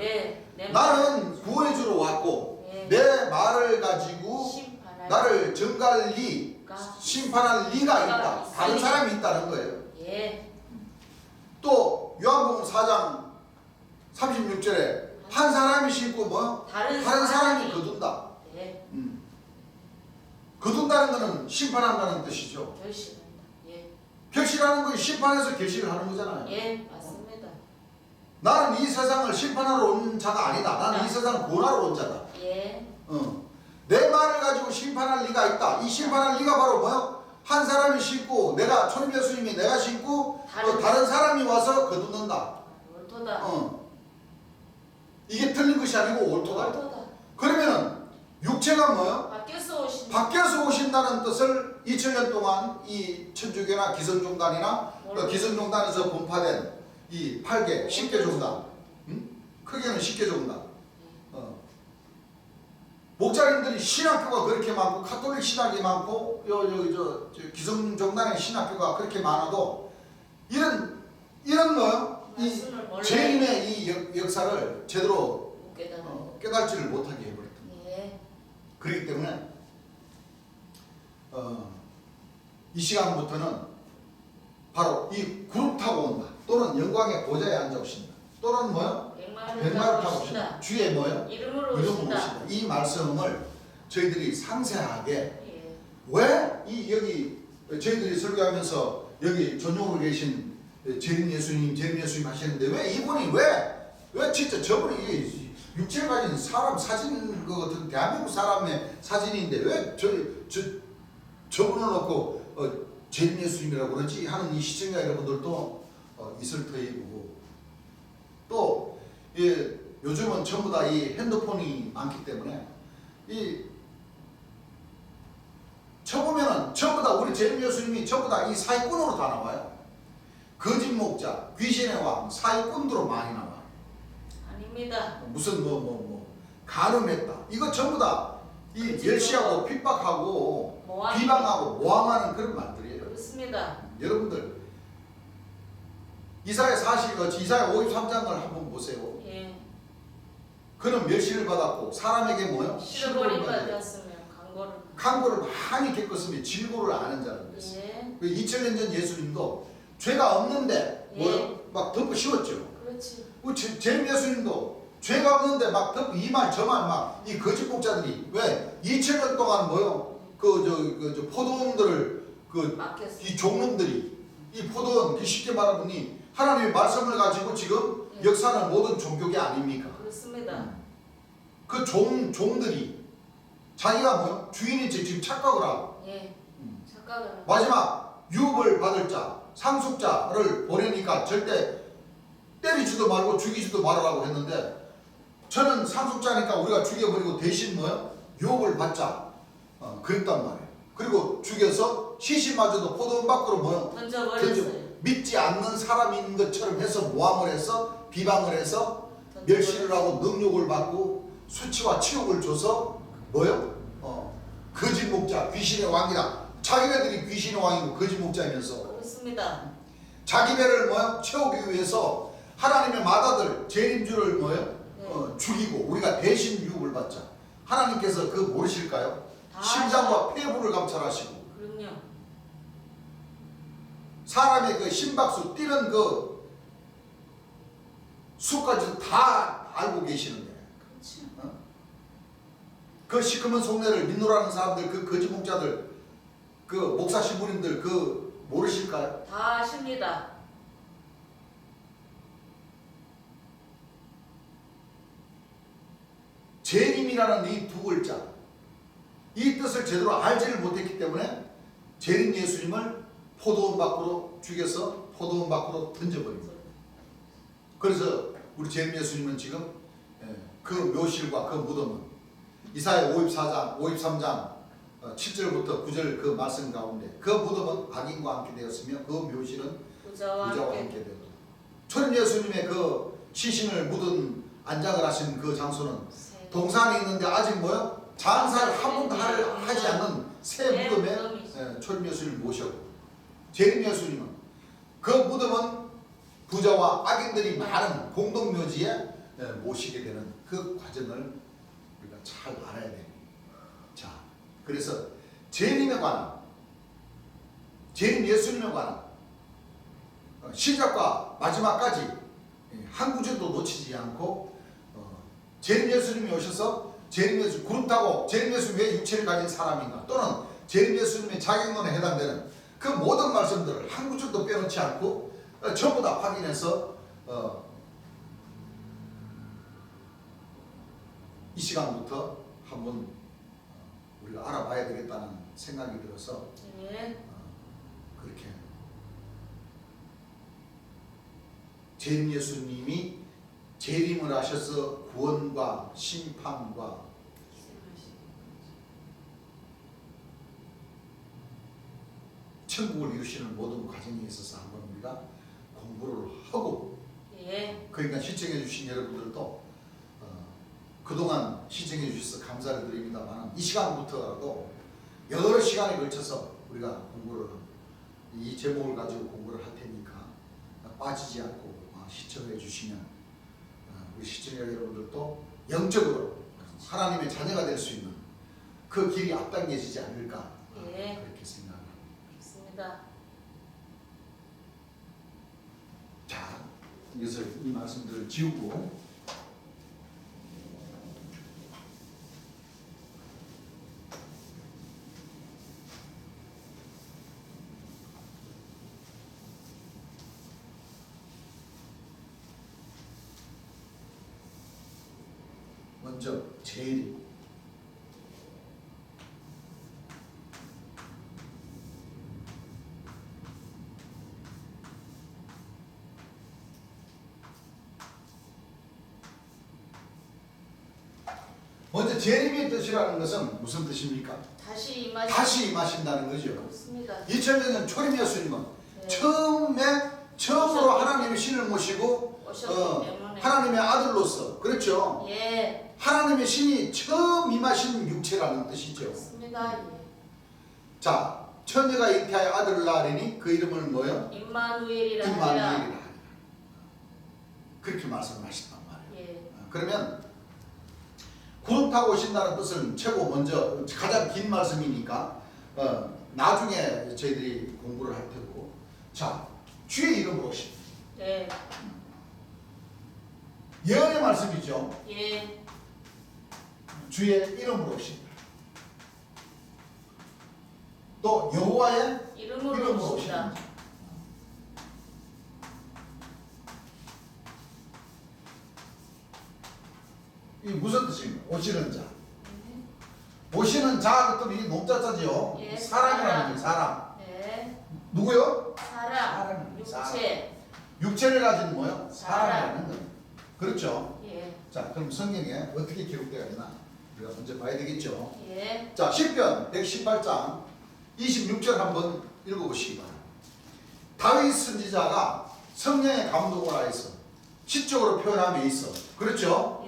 예. 나는 구원해주러 왔고 예. 내 말을 가지고 심판할 나를 정갈 리 심판할 리가 있다. 다른 사람이 있다는 거예요. 예. 또 요한복음 4장 36절에 한 사람이 심고 뭐 다른 사람이 거둔다. 예. 거둔다는 것은 심판한다는 뜻이죠. 결실한다. 예. 결실하는 건 심판해서 결실을 하는 거잖아요. 예. 맞습니다. 나는 이 세상을 심판하러 온 자가 아니다. 나는 이 세상을 구원하러 온 자다. 예. 내 말을 가지고 심판할 리가 있다. 이 심판할 리가 바로 뭐요? 한 사람이 심고 내가 초림 예수님이 내가 심고 다른 사람이 와서 거두는다. 옳도다. 이게 틀린 것이 아니고 옳도다. 옳도다. 그러면은 육체가 뭐요? 밖에서 오신 밖에서 오신다는 뜻을 2000년 동안 이 천주교나 기성종단이나 기성종단에서 분파된 이 8개 10개 종단, 크게는 10개 종단. 목자님들이 신학교가 그렇게 많고 카톨릭 신학이 많고 저 기성종단의 신학교가 그렇게 많아도 이런 뭐요? 이 재림의 이 역사를 제대로 깨닫지를 못하게 해버렸던 거예요. 예. 그렇기 때문에 이 시간부터는 바로 이 구름 타고 온다 또는 영광의 보좌에 앉아 오신다 또는 뭐요? 백마를 타고 오신다. 주의 뭐요? 이름으로 오신다. 이 말씀을 저희들이 상세하게 예. 왜 이 여기 저희들이 설교하면서 여기 전용으로 계신 재림 예수님 하시는데 왜 이분이 왜 진짜 저분이 육체를 가진 사람 사진 그 같은 대한민국 사람의 사진인데 왜 저분을 놓고 재림 예수님이라고 그러지 하는 이 시청자 여러분들도 있을 터이고 또 요즘은 전부 다 이 핸드폰이 많기 때문에 쳐보면은 전부 다 우리 재림 예수님이 전부 다 이 사기꾼으로 다 나와요. 거짓 목자, 귀신의 왕, 사기꾼으로 많이 나와요. 아닙니다. 무슨 간음했다. 이거 전부 다 이 멸시하고 핍박하고 비방하고 모함하는 그런 말들이에요. 그렇습니다. 여러분들 이사야 53장을 한번 보세요. 예. 그는 멸시를 받았고 사람에게 뭐요? 실어버림 받았으면 강고를 많이 겪었으며 질고를 아는 자는 됐어요. 예. 2000년 전 예수님도 죄가 없는데 뭐요? 막 덮어 씌웠죠. 그렇지. 재림 예수님도 죄가 없는데 막 덮어 이 말 저 말 막 이 거짓 목자들이 왜 2000년 동안 뭐요? 저 포도원들을 이 종놈들이 이 포도원 쉽게 말하면 하나님의 말씀을 가지고 지금 역사는 모든 종교계 아닙니까? 그렇습니다. 그 종들이 자기가 뭐요? 주인이 지금 착각을 하고 예. 착각을 하고 마지막 유업을 받을 자 상속자를 보내니까 절대 때리지도 말고 죽이지도 말으라고 했는데 저는 상속자니까 우리가 죽여버리고 대신 뭐요? 유업을 받자 그랬단 말이에요. 그리고 죽여서 시신마저도 포도원 밖으로 뭐요? 던져버렸어요. 믿지 않는 사람인 것처럼 해서 모함을 해서 비방을 해서 멸시를 하고 능욕을 받고 수치와 치욕을 줘서 뭐요? 거짓 목자 귀신의 왕이다. 자기네들이 귀신의 왕이고 거짓 목자이면서 그렇습니다. 자기 배를 뭐요? 채우기 위해서 하나님의 맏아들 재림주를 뭐요? 죽이고 우리가 대신 유업을 받자. 하나님께서 그 모르실까요? 심장과 폐부를 감찰하시고 그럼요. 사람의 그 심박수 뛰는 그 수까지 다 알고 계시는데 그 시커먼 속내를 믿노라는 사람들 그 거짓 목자들 그 목사 신부님들 그 모르실까요? 다 아십니다. 재림이라는 이 두 글자 이 뜻을 제대로 알지를 못했기 때문에 재림 예수님을 포도원 밖으로 죽여서 포도원 밖으로 던져버립니다. 그래서 우리 재림 예수님은 지금 그 묘실과 그 무덤은 이사야 53장 7절부터 9절 그 말씀 가운데 그 무덤은 악인과 함께 되었으며 그 묘실은 부자와 부자와 함께 함께 되었다. 초림 예수님의 그 시신을 묻은 안장을 하신 그 장소는 동산에 있는데 아직 뭐요? 장사를 한 번도 하지 않는 새 무덤에 초림 예수님을 모셨고, 재림 예수님은 그 무덤은 부자와 악인들이 많은 공동묘지에 모시게 되는 그 과정을 우리가 잘 알아야 됩니다. 자, 그래서 재림에 관한, 재림 예수님에 관한 시작과 마지막까지 한 구절도 놓치지 않고 재림 예수님이 오셔서 재림 예수 구름 타고 재림 예수님이 왜 육체를 가진 사람인가, 또는 재림 예수님의 자격론에 해당되는 그 모든 말씀들을 한 구절도 빼놓지 않고 전부 다 확인해서 이 시간부터 한번 우리가 알아봐야 되겠다는 생각이 들어서 그렇게 재림 예수님이 재림을 하셔서 구원과 심판과 천국을 이루시는 모든 과정에 있어서 한번 우리가 공부를 하고, 그러니까 시청해 주신 여러분들도 그동안 시청해 주셔서 감사를 드립니다만 이 시간부터라도 여러 시간에 걸쳐서 우리가 공부를, 이 제목을 가지고 공부를 할 테니까 빠지지 않고 시청해 주시면 우리 시청자 여러분들도 영적으로 하나님의 자녀가 될 수 있는 그 길이 앞당겨지지 않을까 그렇게 생각합니다. 자, 여기서 이 말씀들을 지우고 먼저 재림. 먼저 재림의 뜻이라는 것은 무슨 뜻입니까? 다시 임하신다는 거죠. 그렇습니다. 2000년 초림 예수님은 처음으로 하나님의 신을 모시고 하나님의 아들로서, 그렇죠? 하나님의 신이 처음 임하신 육체라는 뜻이죠. 그렇습니다. 자, 처녀가 잉태하여 아들을 낳으리니 그 이름을 뭐요? 임마누엘이라 임마누엘이라. 그렇게 말씀하셨단 말이에요. 그러면 구름 타고 오신다는 뜻은 최고 먼저 가장 긴 말씀이니까 나중에 저희들이 공부를 할 테고, 자, 주의 이름으로 오십니다. 예언의 말씀이죠. 주의 이름으로 오십니다. 또 여호와의 이름으로 오십니다. 이 무슨 뜻입니까? 오시는 자. 오시는 자 그랬더니 이게 nom자자지요. 사람이라는 거예요. 사람. 누구요? 사람. 육체. 육체를 가진 뭐요? 사람이라는 거예요. 그렇죠? 자, 그럼 성경에 어떻게 기록되어 있나 우리가 먼저 봐야 되겠죠. 자, 시편 118장 26절 한번 읽어보시기 바랍니다. 다윗 선지자가 성령의 감동을 하여서 시적으로 표현함에 있어, 그렇죠?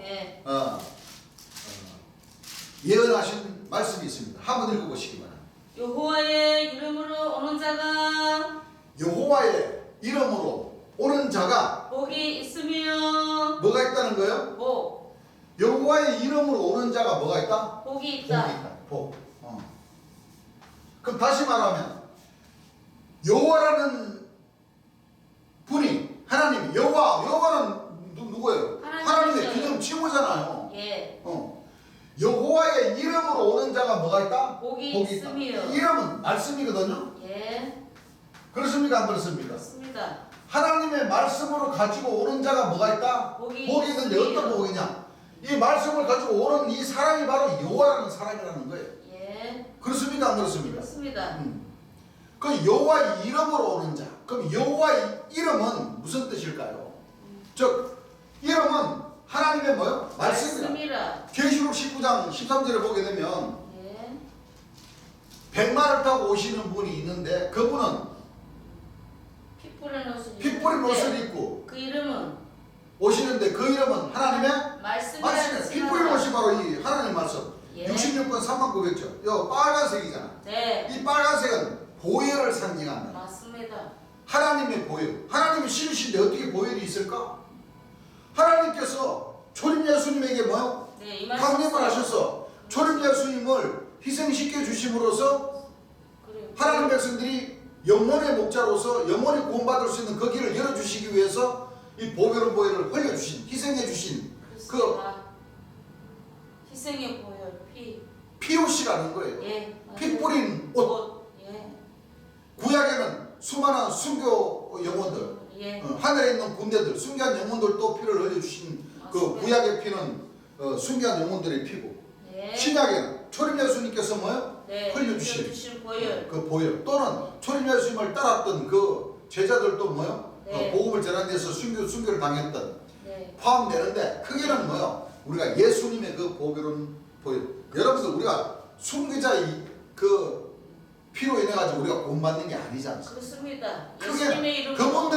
예언하신 말씀이 있습니다. 한번 읽어보시기 바랍니다. 여호와의 이름으로 오는 자가 여호와의 이름으로 오는 자가 복이 있으며 뭐가 있다는 거예요? 복. 여호와의 이름으로 오는 자가 뭐가 있다? 복이 있다. 복. 그럼 다시 말하면 여호와라는 분이 하나님, 여호와는 누구예요? 하나님의 기념 칭호잖아요. 여호와의 이름으로 오는 자가 뭐가 있다? 복이 있다. 있으며. 이름은 말씀이거든요. 그렇습니까? 안 그렇습니까? 그렇습니다. 하나님의 말씀으로 가지고 오는 자가 뭐가 있다? 복이 있는데 어떤 복이냐? 이 말씀을 가지고 오는 이 사람이 바로 여호와라는 사람이라는 거예요. 그렇습니까? 안 그렇습니까? 그렇습니다. 그 여호와 이름으로 오는 자. 그럼 여호와 이름은 무슨 뜻일까요? 즉 이름은 하나님의 뭐요? 말씀이다. 말씀이라. 계시록 19장 13절에 보게 되면 예. 백마를 타고 오시는 분이 있는데 그분은 피 뿌린 옷을 피 뿌린 옷을 입는데 입고 그 이름은 오시는데 그 이름은 하나님의 말씀이라. 말씀이에요. 피 뿌린 옷이 바로 이 하나님 말씀. 예. 66권 3900조. 요 빨간색이잖아. 네. 이 빨간색은 보혈을 상징한다. 맞습니다. 하나님의 보혈. 하나님이 신이신데 어떻게 보혈이 있을까? 하나님께서 초림 예수님에게 뭐요? 네, 이 강림을 하셔서 초림 예수님을 희생시켜 주심으로써 그래요. 하나님 백성들이 영혼의 목자로서 영혼이 구원받을 수 있는 그 길을 열어주시기 위해서 이 보혈은 보혈을 흘려주신, 희생해주신 그 그렇습니다. 희생의 보혈 피. 옷이라는 거예요. 예. 피 뿌린 옷. 예. 구약에는 수많은 순교 영혼들, 예. 하늘에 있는 군대들, 순교한 영혼들도 피를 흘려주신 그 맞습니다. 구약의 피는 순교한 영혼들의 피고, 예. 신약에는 초림 예수님께서 뭐요? 네. 흘려주신 보혈. 그 보혈, 또는 초림 예수님을 따랐던 그 제자들도 뭐요? 네. 복음을 전하는 데서 순교를 당했던 네. 포함되는데 크게는 뭐요? 우리가 예수님의 그 보혈은 보혈. 여러분들 우리가 순교자의 그 피로 인해 가지고 우리가 구원받는 게 아니지 않습니까? 그렇습니다. 크게 예수님의 이름으로.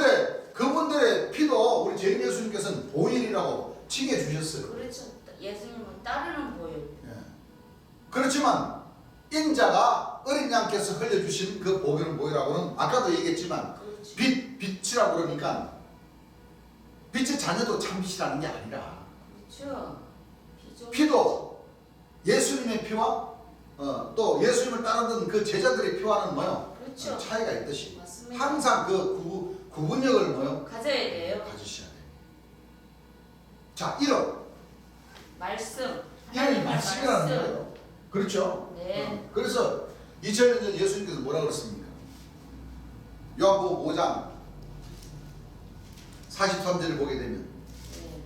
그분들의 피도 우리 재림 예수님께서는 보혈이라고 칭해 주셨어요. 그렇죠. 예수님은 따르는 보혈. 예. 그렇지만 인자가 어린 양께서 흘려주신 그 보혈은 보혈하고는 아까도 얘기했지만 그렇죠. 빛이라고 그러니까 빛의 자녀도 참 빛이라는 게 아니라 그렇죠. 피도 예수님의 피와 또 예수님을 따르던 그 제자들의 피와는 뭐요? 그렇죠. 차이가 있듯이 맞습니다. 항상 그 구분력을 뭐요? 가져야 돼요. 가지셔야 돼요. 자, 이름. 말씀. 이름이 말씀이라는 거예요. 그렇죠? 네. 그래서 2000년 전 예수님께서 뭐라 그랬습니까? 요한복음 5장 43절을 보게 되면 네.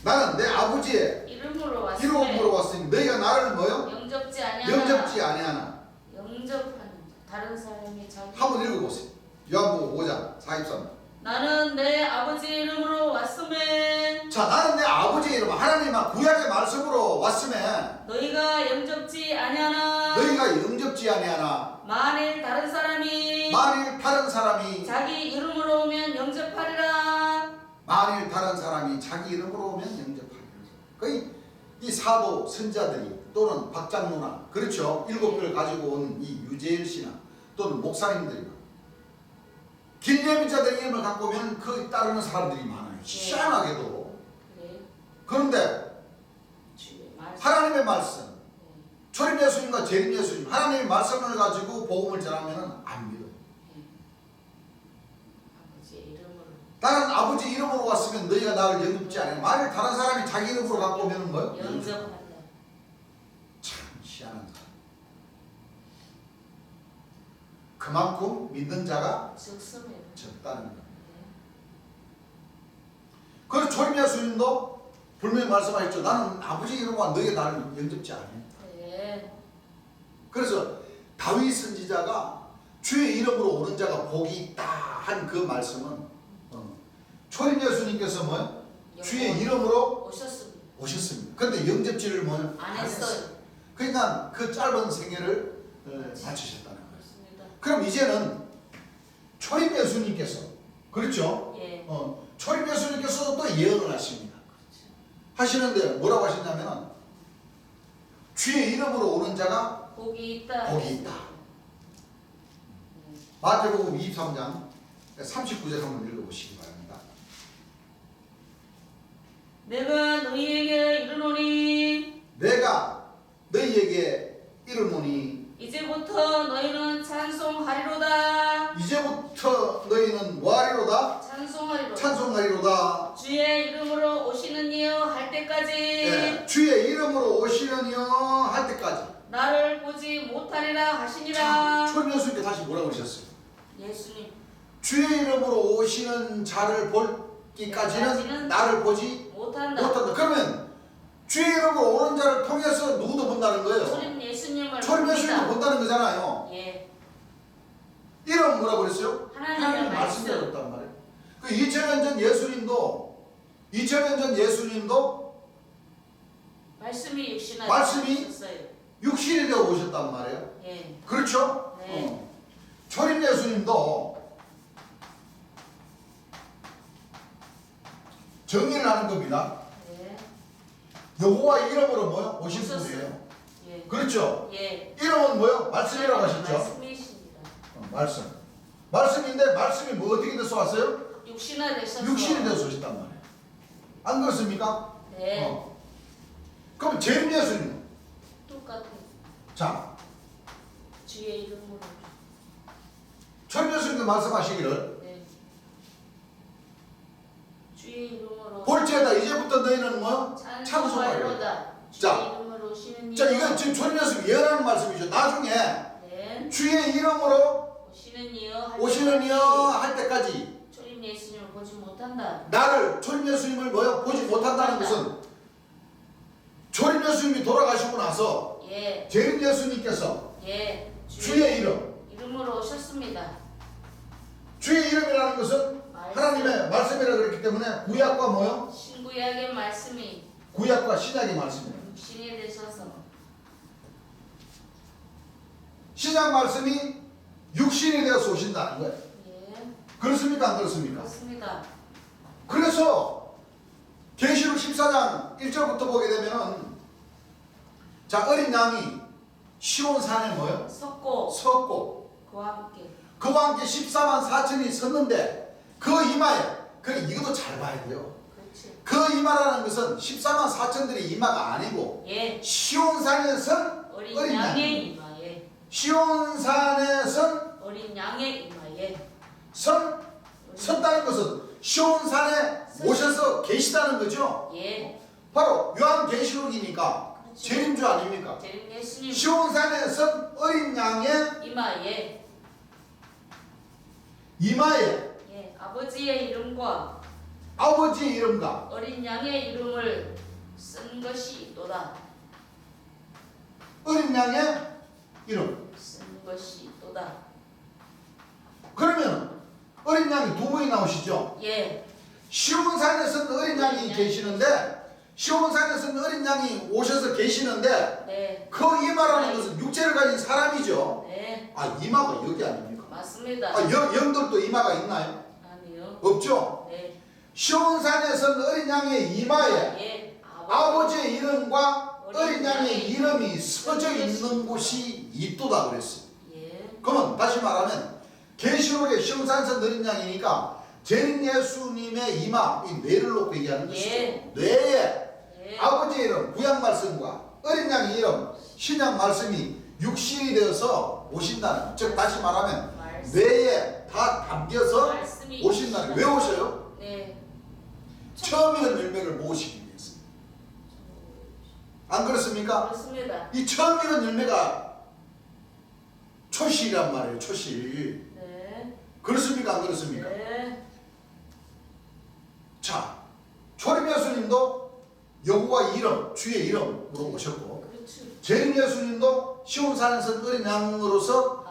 나는 내 아버지의 이름으로 왔으니 이름으로 왔으니 너희가 나를 뭐요? 영접지 아니하나. 영접지 아니하나. 영접하는 다른 사람이 자기. 한번 읽어보세요. 요한복음 5장 43. 나는 내 아버지 이름으로 왔음에 자, 나는 내 아버지의 이름 하나님의 구약의 말씀으로 왔음에 너희가 영접지 아니하나. 너희가 영접지 아니하나. 만일 다른 사람이 다른 사람이 자기 이름으로 오면 영접하리라. 만일 다른 사람이 자기 이름으로 오면 영접하리라. 거의 이 사도 선자들이 또는 박장로나 그렇죠. 7교를 가지고 온 이 유재일 씨나 또는 목사님들이 길예비자들 이름을 갖고 오면 그 따르는 사람들이 많아요. 희한하게도. 그래. 그런데 주의 말씀. 하나님의 말씀, 초림 예수님과 재림 예수님, 하나님의 말씀을 가지고 복음을 전하면 안 믿어요. 아버지의 이름으로. 나는 아버지 이름으로 왔으면 너희가 나를 영접지 않아. 만일 다른 사람이 자기 이름으로 갖고 오면 뭐요? 영접한다. 참 희한한 사람. 그만큼 믿는 자가 적습니다. 적다는 겁니다. 그래서 초림 예수님도 분명히 말씀하셨죠. 나는 아버지 이름으로 너희가 나를 영접지 않아. 네. 그래서 다윗 선지자가 주의 이름으로 오는 자가 복이 있다 한 그 말씀은 초림 예수님께서 뭐요? 주의 이름으로 오셨습니다. 오셨습니다. 그런데 영접지를 뭐요? 안 했어요. 그러니까 그 짧은 생애를 바치셨다는 거예요. 그렇습니다. 그럼 이제는 초림 예수님께서 그렇죠? 예. 초림 예수님께서 또 예언을 하십니다. 하시는데 뭐라고 하시냐면 주의 이름으로 오는 자가 복이 있다. 복이 있다. 마태복음 23장 39절 한번 읽어보시기 바랍니다. 내가 너희에게 이르노니 내가 너희에게 이르노니 이제부터 너희는 찬송하리로다. 이제부터 너희는 뭐하리로다? 찬송하리로다. 찬송하리로다. 주의 이름으로 오시는 이여 할 때까지 네, 주의 이름으로 오시려니요 할 때까지. 나를 보지 못하리라 하시니라. 초림 예수님께 다시 뭐라고 그러셨어요? 예수님 주의 이름으로 오시는 자를 볼 때까지는 나를 보지 못한다. 못한다. 그러면 주의 이름으로 오는 자를 통해서 누구도 본다는 거예요. 초림 예수님을 초림 봅니다. 예수님도 본다는 거잖아요. 예. 이름은 뭐라고 그랬어요? 하나님의 말씀대로 말씀. 했단 말이에요. 그 2000년 전 예수님도 말씀이 육신화 말씀이 되셨어요. 육신이 되어 오셨단 말이에요. 예. 그렇죠? 네. 초림 예수님도 정의를 하는 겁니다. 네. 여호와 이름으로 뭐요? 오신 오셨어요. 분이에요. 예. 그렇죠? 예. 이름은 뭐요? 말씀이라고 하셨죠? 말씀이십니다. 말씀. 말씀인데 말씀이 뭐 어떻게 돼서 왔어요? 육신화 되셔서. 육신이 돼서 오셨단 말이에요. 안 그렇습니까? 네. 그럼 재림 예수님. 똑같아요. 자, 주의 이름으로. 초림 예수님도 말씀하시기를 네. 주의 이름으로. 볼지어다 이제부터 너희는 뭐요? 찬송하리로다. 찬송하리로다. 주의 자, 이름으로 오시는 자, 이여. 이건 지금 초림 예수님 예언하는 말씀이죠. 나중에 네. 주의 이름으로 오시는 이여. 오시는 이여 할 때까지 초림 예수님을 보지 못한다. 나를 초림 예수님을 뭐요? 보지 못한다는 것은 초림 예수님이 돌아가시고 나서 예. 재림 예수님께서 예. 주의 이름으로 오셨습니다. 주의 이름이라는 것은 말씀. 하나님의 말씀이라 그랬기 때문에 구약과 뭐요? 신구약의 말씀이 구약과 신약의 말씀이에요. 육신이 되셔서 신약 말씀이 육신이 되어서 오신다는 거예요. 예. 그렇습니까? 안 그렇습니까? 그렇습니다. 그래서 계시록 14장 1절부터 보게 되면은 자, 어린 양이 시온산에 뭐요? 섰고 그와 함께 그와 함께 14만 4천이 섰는데 그 이마에 이것도 잘 봐야 돼요. 그렇지. 그 이마라는 것은 14만 4천들의 이마가 아니고 예. 시온산에 선 어린 어린 양의 양이 이마에 시온산에 어린 양의 이마에 섰다는 것은 시온산에 오셔서 계시다는 거죠. 예. 바로 요한계시록이니까 그렇죠. 재림주 아닙니까? 재림 예수님 시온산에 선 어린 양의 이마에 이마에 예. 아버지의 이름과 아버지의 이름과 어린 양의 이름을 쓴 것이 있도다. 어린 양의 이름. 쓴 것이 있도다. 그러면 어린 양이 두 분이 나오시죠. 예. 시온산에 선 어린 양이 계시는데 시온산에 선 어린 양이 오셔서 계시는데 네. 그 이마라는 것은 육체를 가진 사람이죠. 네. 아, 이마가 여기 아닙니까? 맞습니다. 아, 영들도 이마가 있나요? 아니요. 없죠. 네. 시온산에 선 어린 양의 이마에 예. 아버지의 이름과 어린 양의 이름이 써져 있는 곳이 있도다 그랬어요. 예. 그러면 다시 말하면 계시록의 시온산에서 어린 양이니까 재림 예수님의 이마, 이 뇌를 놓고 얘기하는 것이죠. 예. 뇌에 예. 아버지의 이름, 구약 말씀과 어린 양의 이름, 신약 말씀이 육신이 되어서 오신다는, 즉 다시 말하면 말씀. 뇌에 다 담겨서 말씀이 오신다는. 왜 오셔요? 네. 처음 익은 열매를 모으시기 위해서. 안 그렇습니까? 그렇습니다. 이 처음 익은 열매가 초실이란 말이에요. 초실. 네. 그렇습니까? 안 그렇습니까? 네. 자, 초림 예수님도 여호와 이름, 주의 이름으로 오셨고, 그렇죠. 재림 예수님도 시온산에서 어린 양으로서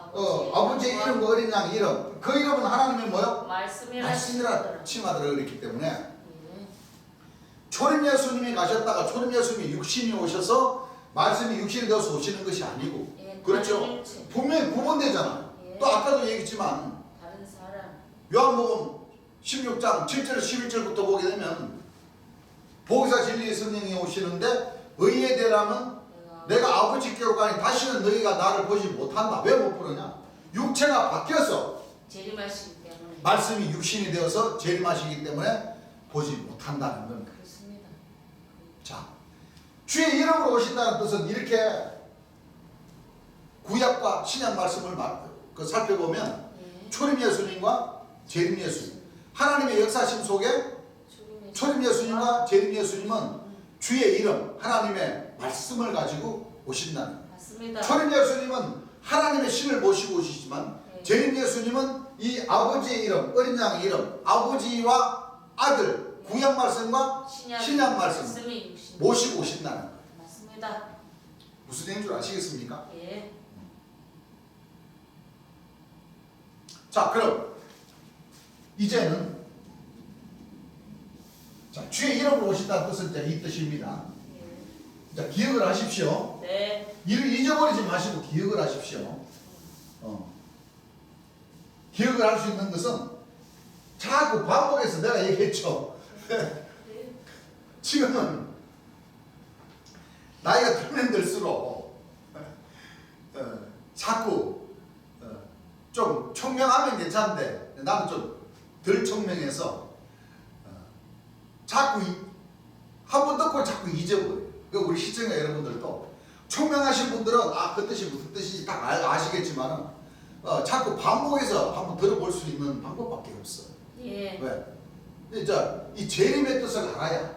아버지의 이름과 어린 양의 이름, 그 이름은 하나님의 뭐요? 말씀이라 칭하더라 그랬기 때문에 예. 초림 예수님이 가셨다가 초림 예수님이 육신이 오셔서 말씀이 육신이 되어서 오시는 것이 아니고, 예. 그렇죠? 다른 일체. 분명히 구분되잖아요. 예. 또 아까도 얘기했지만 다른 사람. 요한복음 16장 7절 11절부터 보게 되면 보혜사 진리의 성령이 오시는데 의에 대라면 내가 아버지께로 가니 다시는 너희가 나를 보지 못한다. 왜 못 보느냐? 육체가 바뀌어서 재림하시기 때문에. 말씀이 육신이 되어서 재림하시기 때문에 보지 못한다는 겁니다. 그렇습니다. 자, 주의 이름으로 오신다는 뜻은 이렇게 구약과 신약 말씀을 살펴보면 예. 초림 예수님과 재림 예수님, 하나님의 역사심 속에 초림 예수님과 재림 예수님은 주의 이름, 하나님의 말씀을 가지고 오신다는 거예요. 맞습니다. 초림 예수님은 하나님의 신을 모시고 오시지만 네. 재림 예수님은 이 아버지의 이름, 어린 양의 이름, 아버지와 아들, 구약 말씀과 신약 말씀 말씀이 육신. 모시고 오신다는 거예요. 맞습니다. 무슨 얘기인 줄 아시겠습니까? 예. 자, 그럼 이제는 자, 주의 이름으로 오신다는 뜻은 이제 이 뜻입니다. 예. 자, 기억을 하십시오. 네. 이를 잊어버리지 마시고 기억을 하십시오. 기억을 할 수 있는 것은 자꾸 반복해서 내가 얘기했죠. 네. 지금은 나이가 들면 들수록 자꾸 좀 총명하면 괜찮은데 나는 좀 덜 총명해서 자꾸 한 번 듣고 자꾸 잊어버려요. 그러니까 우리 시청자 여러분들도 총명하신 분들은 그 뜻이 무슨 뜻인지 딱 아시겠지만은 자꾸 반복해서 한번 들어볼 수 있는 방법밖에 없어요. 예. 왜? 이 재림의 뜻을 알아야,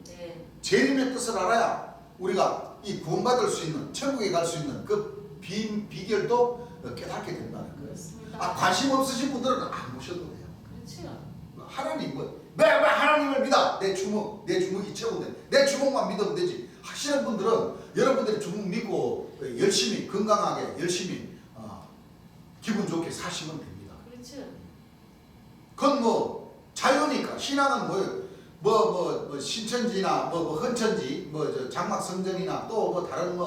네. 재림의 뜻을 알아야 우리가 이 구원받을 수 있는, 천국에 갈 수 있는 그 비결도 깨닫게 된다는 거예요. 그렇습니다. 관심 없으신 분들은 안 보셔도 돼요. 그렇죠. 하나님 왜 하나님을 믿어? 내 주먹이 채우는데 내 주먹만 믿으면 되지 하시는 분들은 여러분들이 주먹 믿고 열심히 건강하게 열심히 기분 좋게 사시면 됩니다. 그렇죠. 그건 뭐 자유니까. 신앙은 뭐 신천지나 뭐 헌천지 저 장막 성전이나 또 뭐 다른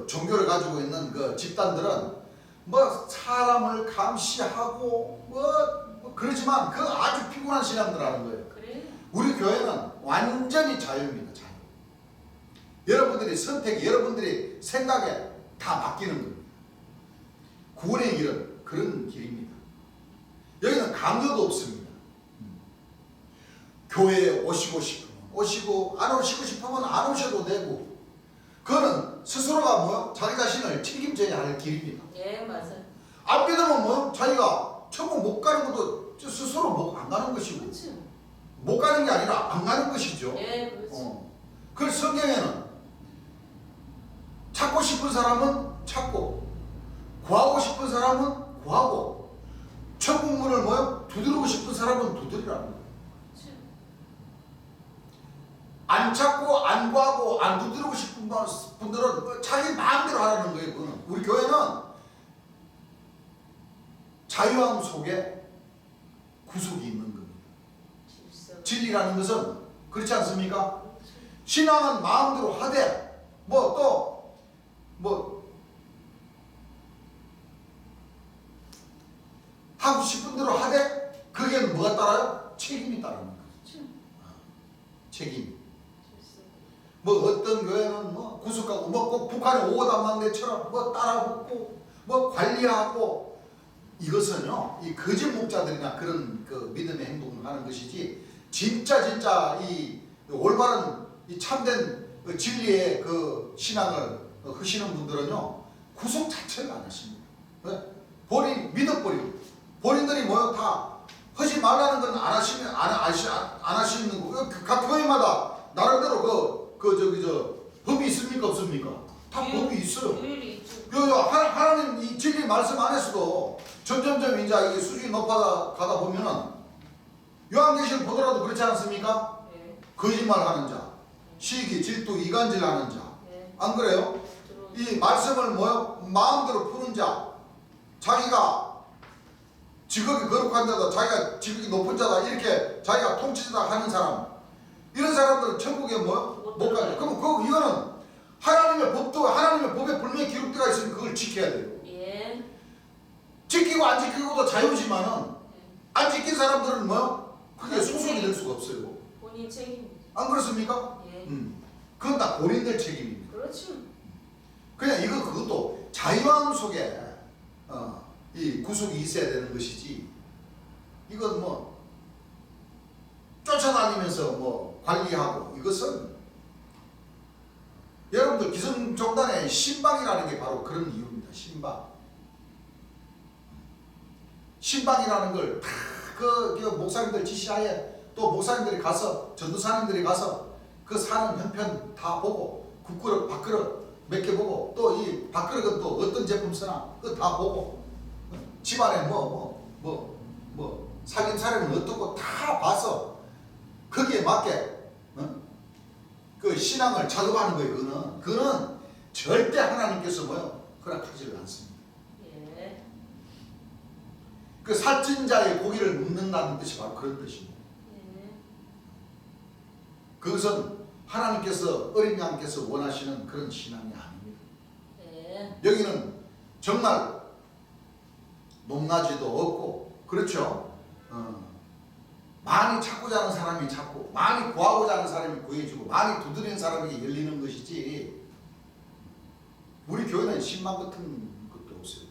종교를 가지고 있는 그 집단들은 뭐 사람을 감시하고 뭐 그러지만 그 아주 피곤한 신앙들 하는 거예요. 그래. 우리 교회는 완전히 자유입니다. 자유. 여러분들이 선택이 여러분들이 생각에 다 맡기는 겁니다. 구원의 길은 그런 길입니다. 여기는 강요도 없습니다. 교회에 오시고 싶으면 오시고 안 오시고 싶으면 안 오셔도 되고 그거는 스스로가 자기 자신을 책임져야 할 길입니다. 예, 맞아요. 안 믿으면 자기가 천국 못 가는 것도 스스로 안 가는 것이고 그렇죠. 못 가는 게 아니라 안 가는 것이죠. 예, 그렇죠. 그래서 성경에는 찾고 싶은 사람은 찾고 구하고 싶은 사람은 구하고 천국문을 두드리고 싶은 사람은 두드리라는 거예요. 그렇죠. 안 찾고 안 구하고 안 두드리고 싶은 분들은 자기 마음대로 하라는 거예요. 그거는. 우리 교회는 자유함 속에 구속이 있는 겁니다. 질서. 진리라는 것은 그렇지 않습니까? 그렇죠. 신앙은 마음대로 하되 하고 싶은 대로 하되 거기에는 뭐가 따라요? 책임이 따르는 거예요. 그렇죠. 책임. 질서. 어떤 교회는 구속하고 꼭 북한에 오고단만 데처럼 따라붙고 관리하고 이것은요 이 거짓 목자들이나 그런 그 믿음의 행동을 하는 것이지 진짜 이 올바른 이 참된 그 진리의 그 신앙을 하시는 분들은요 구속 자체를 안 하십니다. 본인 믿어버리고 본인들이 다 하지 말라는 건 안 하시는 거고 각 교회마다 나름대로 법이 있습니까 없습니까? 다 법이 있어요. 규율이 있죠. 하나님 이 진리 말씀 안에서도 점점점 이제 이게 수준이 높아가다 보면은 요한계시를 보더라도 그렇지 않습니까? 예. 거짓말하는 자, 시기, 질투, 이간질하는 자, 예. 안 그래요? 이 말씀을 마음대로 푸는 자, 자기가 지극히 거룩한 자다, 자기가 지극히 높은 자다 이렇게 자기가 통치자다 하는 사람, 이런 사람들은 천국에 못 가죠. 그럼 이거는 하나님의 법에 분명히 기록되어 있으면 그걸 지켜야 돼요. 예. 지키고 안 지키고도 자유지만은 안 지킨 사람들은 그게 소속이 될 수가 없어요. 본인 책임. 안 그렇습니까? 예. 그건 다 본인들 책임입니다. 그렇죠. 그냥 그것도 자유함 속에 이 구속이 있어야 되는 것이지 이건 쫓아다니면서 관리하고 이것은 여러분들 기성종단의 신방이라는 게 바로 그런 이유입니다. 신방이라는 걸 다 그 목사님들 지시하에 또 목사님들이 가서 전도사님들이 가서 그 사는 형편 다 보고 국그릇 밥그릇 몇 개 보고 또 이 밥그릇은 또 어떤 제품 쓰나 그거 다 보고 집안에 사귄 사람은 어떻고 다 봐서 거기에 맞게 그 신앙을 작업하는 거예요. 그는 절대 하나님께서 허락하지를 않습니다. 예. 그 살찐 자의 고기를 묵는다는 뜻이 바로 그런 뜻입니다. 예. 그것은 하나님께서 어린 양께서 원하시는 그런 신앙이 아닙니다. 예. 여기는 정말 높낮이도 없고 그렇죠. 많이 찾고자 하는 사람이 찾고 많이 구하고자 하는 사람이 구해지고 많이 두드리는 사람에게 열리는 것이지, 우리 교회는 신망 같은 것도 없어요.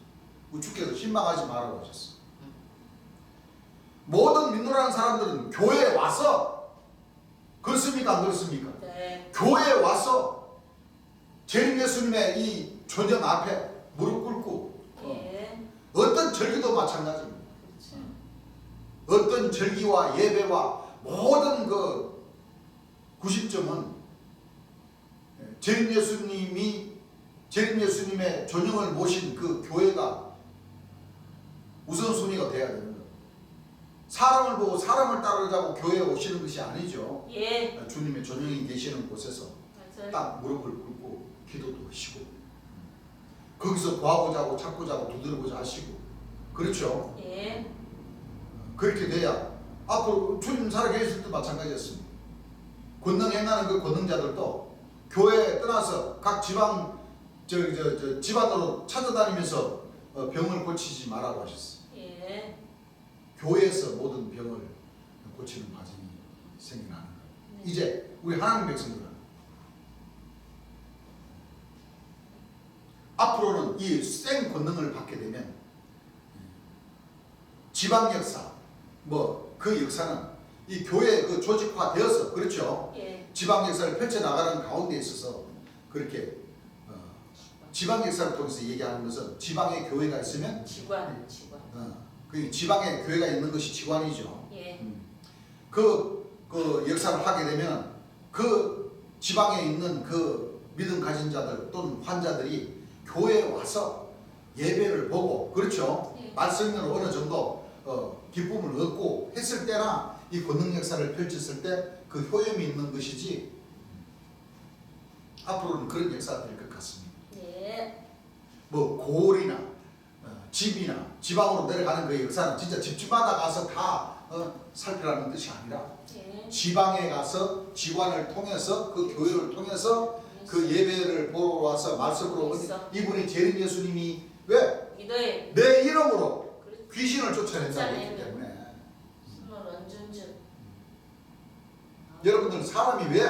주께서 신망하지 말라고 하셨어요. 모든 믿노라는 사람들은 교회에 와서, 그렇습니까 안 그렇습니까? 네. 교회에 와서 재림 예수님의 이 존영 앞에 무릎 꿇고 예. 어떤 절기도 마찬가지입니다. 그렇죠. 어떤 절기와 예배와 모든 그 구심점은 재림 예수님의 존영을 모신 그 교회가 우선순위가 돼야 되는 거예요. 사람을 보고 사람을 따르자고 교회에 오시는 것이 아니죠. 예. 주님의 존영이 계시는 곳에서 맞아요. 딱 무릎을 꿇고 기도도 하시고 거기서 구하고자 하고 찾고자 하고 두드리고자 하시고, 그렇죠. 예. 그렇게 돼야 앞으로 주님 살아계실 때 마찬가지였습니다. 권능 행하는 그 권능자들도 교회에 떠나서 각 지방 집안으로 찾아다니면서 병을 고치지 말라고 하셨어요. 예. 교회에서 모든 병을 고치는 과정이 생겨나는 거예요. 네. 이제 우리 하나님 백성들은 앞으로는 이 생 권능을 받게 되면 지방 역사, 그 역사는 이 교회 그 조직화되어서, 그렇죠. 예. 지방 역사를 펼쳐 나가는 가운데 있어서 그렇게 지방 역사를 통해서 얘기하는 것은 지방에 교회가 있으면 지관. 그 지방에 교회가 있는 것이 지관이죠. 예. 그 역사를 하게 되면 그 지방에 있는 그 믿음 가진 자들 또는 환자들이 교회에 와서 예배를 보고, 그렇죠. 예. 말씀으로 어느 정도 기쁨을 얻고 했을 때나 이 권능 역사를 펼쳤을 때 그 효험이 있는 것이지, 앞으로는 그런 역사가 될 것 같습니다. 예. 고을이나 집이나 지방으로 내려가는 그 역사는 진짜 집집마다 가서 다 살피라는 뜻이 아니라 예. 지방에 가서 지관을 통해서 그 교회를 통해서 그 예배를 보러 와서 말씀으로 이분이 재림 예수님이 왜? 기도에 내 이름으로 그렇죠. 귀신을 쫓아낸다고 했기 쫓아내는. 때문에 숨을 얹은즉. 여러분들 사람이 왜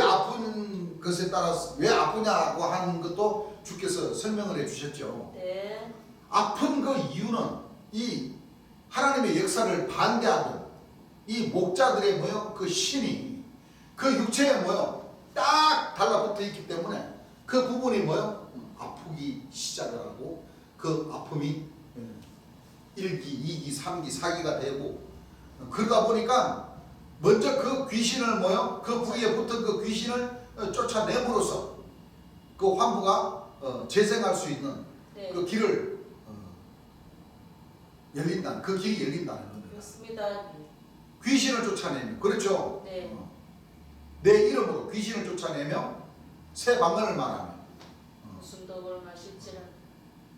아픈 것에 따라서 왜 아프냐고 하는 것도 주께서 설명을 해주셨죠. 네. 아픈 그 이유는 이 하나님의 역사를 반대하던 이 목자들의 그 신이 그 육체에 딱 달라붙어 있기 때문에 그 부분이 아프기 시작을 하고 그 아픔이 1기, 2기, 3기, 4기가 되고, 그러다 보니까 먼저 그 귀신을 그 부위에 붙은 그 귀신을 쫓아내므로써 그 환부가 재생할 수 있는 네. 그 길을 열린다는, 그 길이 열린다는 겁니다. 그렇습니다. 귀신을 쫓아내면, 그렇죠. 네. 내 이름으로 귀신을 쫓아내며 새 방언을 말하며 무슨 독을 마실지라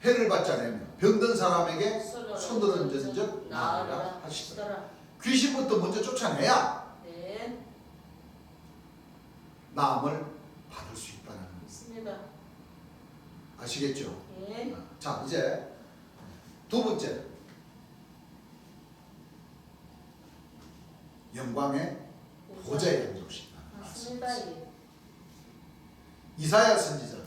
해를 받지 않으며 병든 사람에게 손을 손들은 얹은즉 전적 나으리라 하시더라. 하시더라. 귀신부터 먼저 쫓아내야 네. 나음을 받을 수 있다는 거 있습니다. 아시겠죠? 예. 자, 이제 두 번째, 영광의 보좌에 앉으신다. 맞습니다. 예. 이사야 선지자가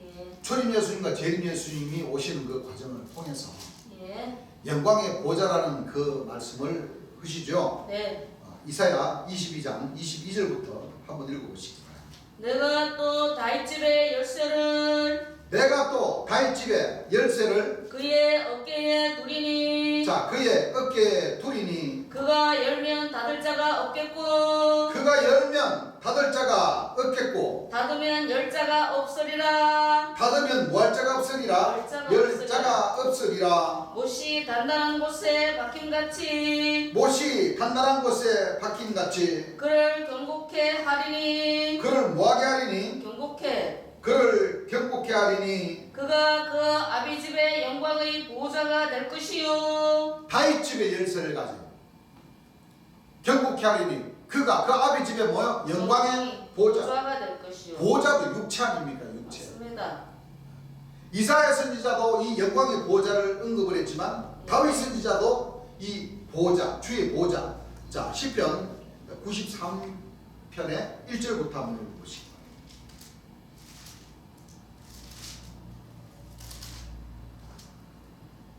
예. 초림 예수님과 재림 예수님이 오시는 그 과정을 통해서 예. 영광의 보좌라는 그 말씀을 하시죠. 네. 이사야 22장 22절부터 한번 읽어보시기 바랍니다. 내가 또 다윗집의 열쇠를 내가 또 다윗집의 열쇠를 그의 어깨에 두리니 자, 그의 어깨에 두리니 그가 열면 닫을 자가 없겠고 그가 열면 닫을 자가 없겠고 닫으면 열 자가 없으리라. 닫으면 뭐 할 자가 없으리라. 열 자가 없으리라. 못이 단단한 곳에 박힘같이 못이 단단한 곳에 박힘같이 그를 경고케 하리니. 그를 뭐하게 하리니. 경고케. 그를 경고케 하리니. 그가 그 아비집의 영광의 보호자가 될 것이요. 다윗 집의 열쇠를 가진 경고케 하리니. 그가 그 아비 집에 뭐요? 영광의 보호자. 보호자가 될 것이요. 보호자도 육체 아닙니까? 육체. 맞습니다. 이사야 선지자도 이 영광의 보호자를 언급을 했지만 다윗 선지자도 이 보호자, 주의 보호자. 자, 시편 93편의 1절부터 한번 읽어보시기 바랍니다.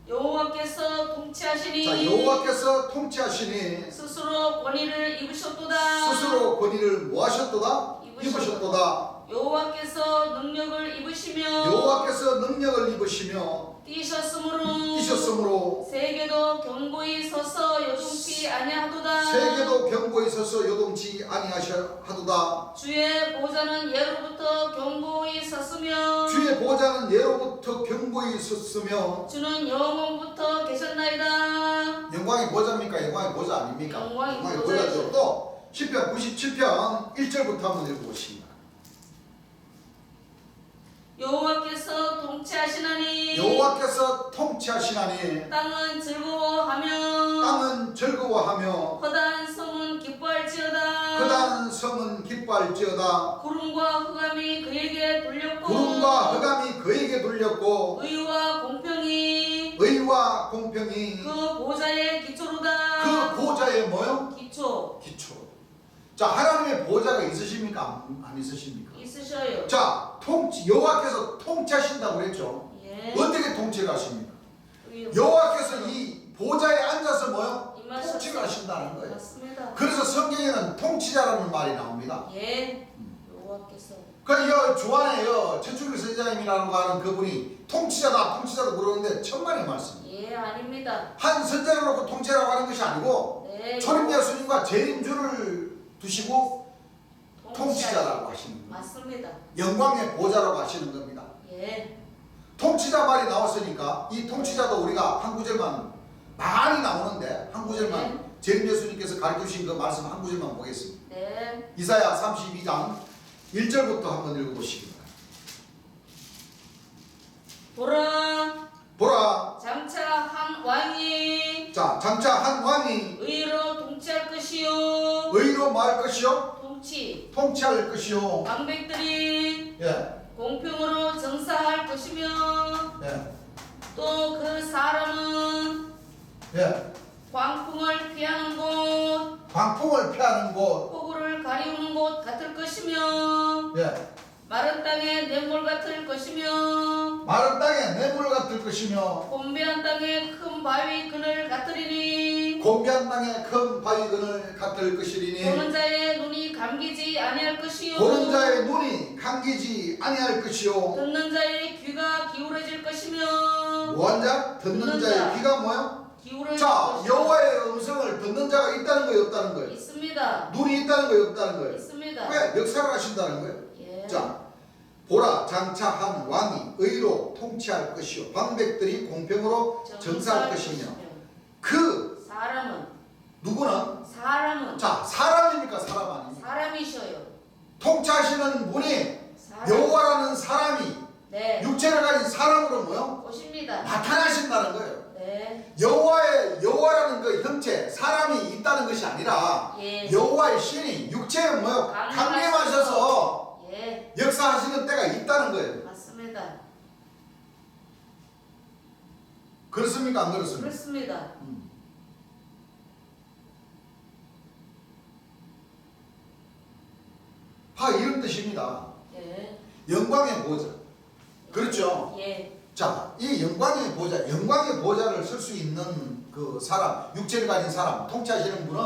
여호와께서 통치하시니. 자, 여호와께서 통치하시니 스스로 권위를 입으셨도다. 스스로 권위를 뭐하셨도다? 입으셨도다. 여호와께서 능력을 입으시며 여호와께서 능력을 입으시며 뛰셨으므로 세계도 견고히 서서 요동치 아니하도다. 세계도 견고히 서서 요동치 아니하도다. 주의 보좌는 예로부터 견고히 섰으며 주의 보좌는 예로부터 견고히 섰으며 주는 영원부터 계셨나이다. 영광의 보좌입니까? 영광의 보좌 아닙니까? 영광의 보좌죠. 또 시편 97편 1절부터 한번 읽어보십니다. 여호와께서 통치하시나니 여호와께서 통치하시나니 땅은 즐거워하며 땅은 즐거워하며 허다한 성은 기뻐할지어다. 허다한 성은 기뻐할지어다. 구름과 흑암이 그에게 돌렸고 구름과 흑암이 그에게 돌렸고 의와 공평이 그 보좌의 기초로다. 그 보좌의 뭐요? 기초. 자, 하나님의 보좌가 있으십니까? 안 있으십니까? 있으셔요. 자, 여호와께서 통치하신다고 그랬죠. 예. 어떻게 통치를 하십니까? 여호와께서 이 보좌에 앉아서 뭐요? 통치를 하신다는 거예요. 맞습니다. 그래서 성경에는 통치자라는 말이 나옵니다. 예. 여호와께서. 그러니까 주안에 최충길 선생님이라고 하는 그분이 통치자도 그러는데 천만의 말씀. 예, 아닙니다. 한 선자를 놓고 통치라고 하는 것이 아니고 네. 초림 예수님과 재림주를 두시고 통치자라고 하시는 겁니다. 맞습니다. 영광의 보좌라고 하시는 겁니다. 예. 통치자 말이 나왔으니까 이 통치자도 우리가 한 구절만 많이 나오는데 한 구절만 재림 예수님께서 가르쳐 주신 그 말씀 한 구절만 보겠습니다. 네. 이사야 32장 1절부터 한번 읽어보시기 바랍니다. 보라 장차 한 왕이 장차 한 왕이 의로 통치할 것이요. 의로 말할 것이요. 통치할 것이요. 방백들이 공평으로 정사할 것이며 또 그 사람은 광풍을 피하는 곳 폭우를 가리우는 곳 같을 것이며 마른 땅에 냇물 같을 것이며 곤배한 땅에 큰 바위 그늘 같으리니 보는 자의 눈이 감기지 아니할 것이요. 듣는 자의 귀가 기울어질 것이며 무한자 듣는 자의 귀가 뭐요? 기울어질 자, 것이며 여호와의 음성을 듣는 자가 있다는 거예요, 없다는 거예요? 있습니다. 눈이 있다는 거예요, 없다는 거예요? 있습니다. 왜? 역사를 하신다는 거예요. 예. 자, 보라 장차 한 왕이 의로 통치할 것이요 방백들이 공평으로 정사할 것이며 그 사람은 누구는? 자, 사람입니까? 사람 아닙니까? 사람이셔요. 통치하시는 분이 여호와라는 사람이 육체를 가진 사람으로 뭐요? 오십니다. 나타나신다는 거예요. 네. 여호와라는 그 형체 사람이 있다는 것이 아니라 여호와의 신이 육체에 뭐요? 강림하셔서 역사하시는 때가 있다는 거예요. 맞습니다. 그렇습니까? 안 그렇습니까? 그렇습니다. 이런 뜻입니다. 예. 영광의 보좌. 그렇죠? 예. 자, 이 영광의 보좌를 쓸 수 있는 그 사람, 육체를 가진 사람, 통치하시는 분은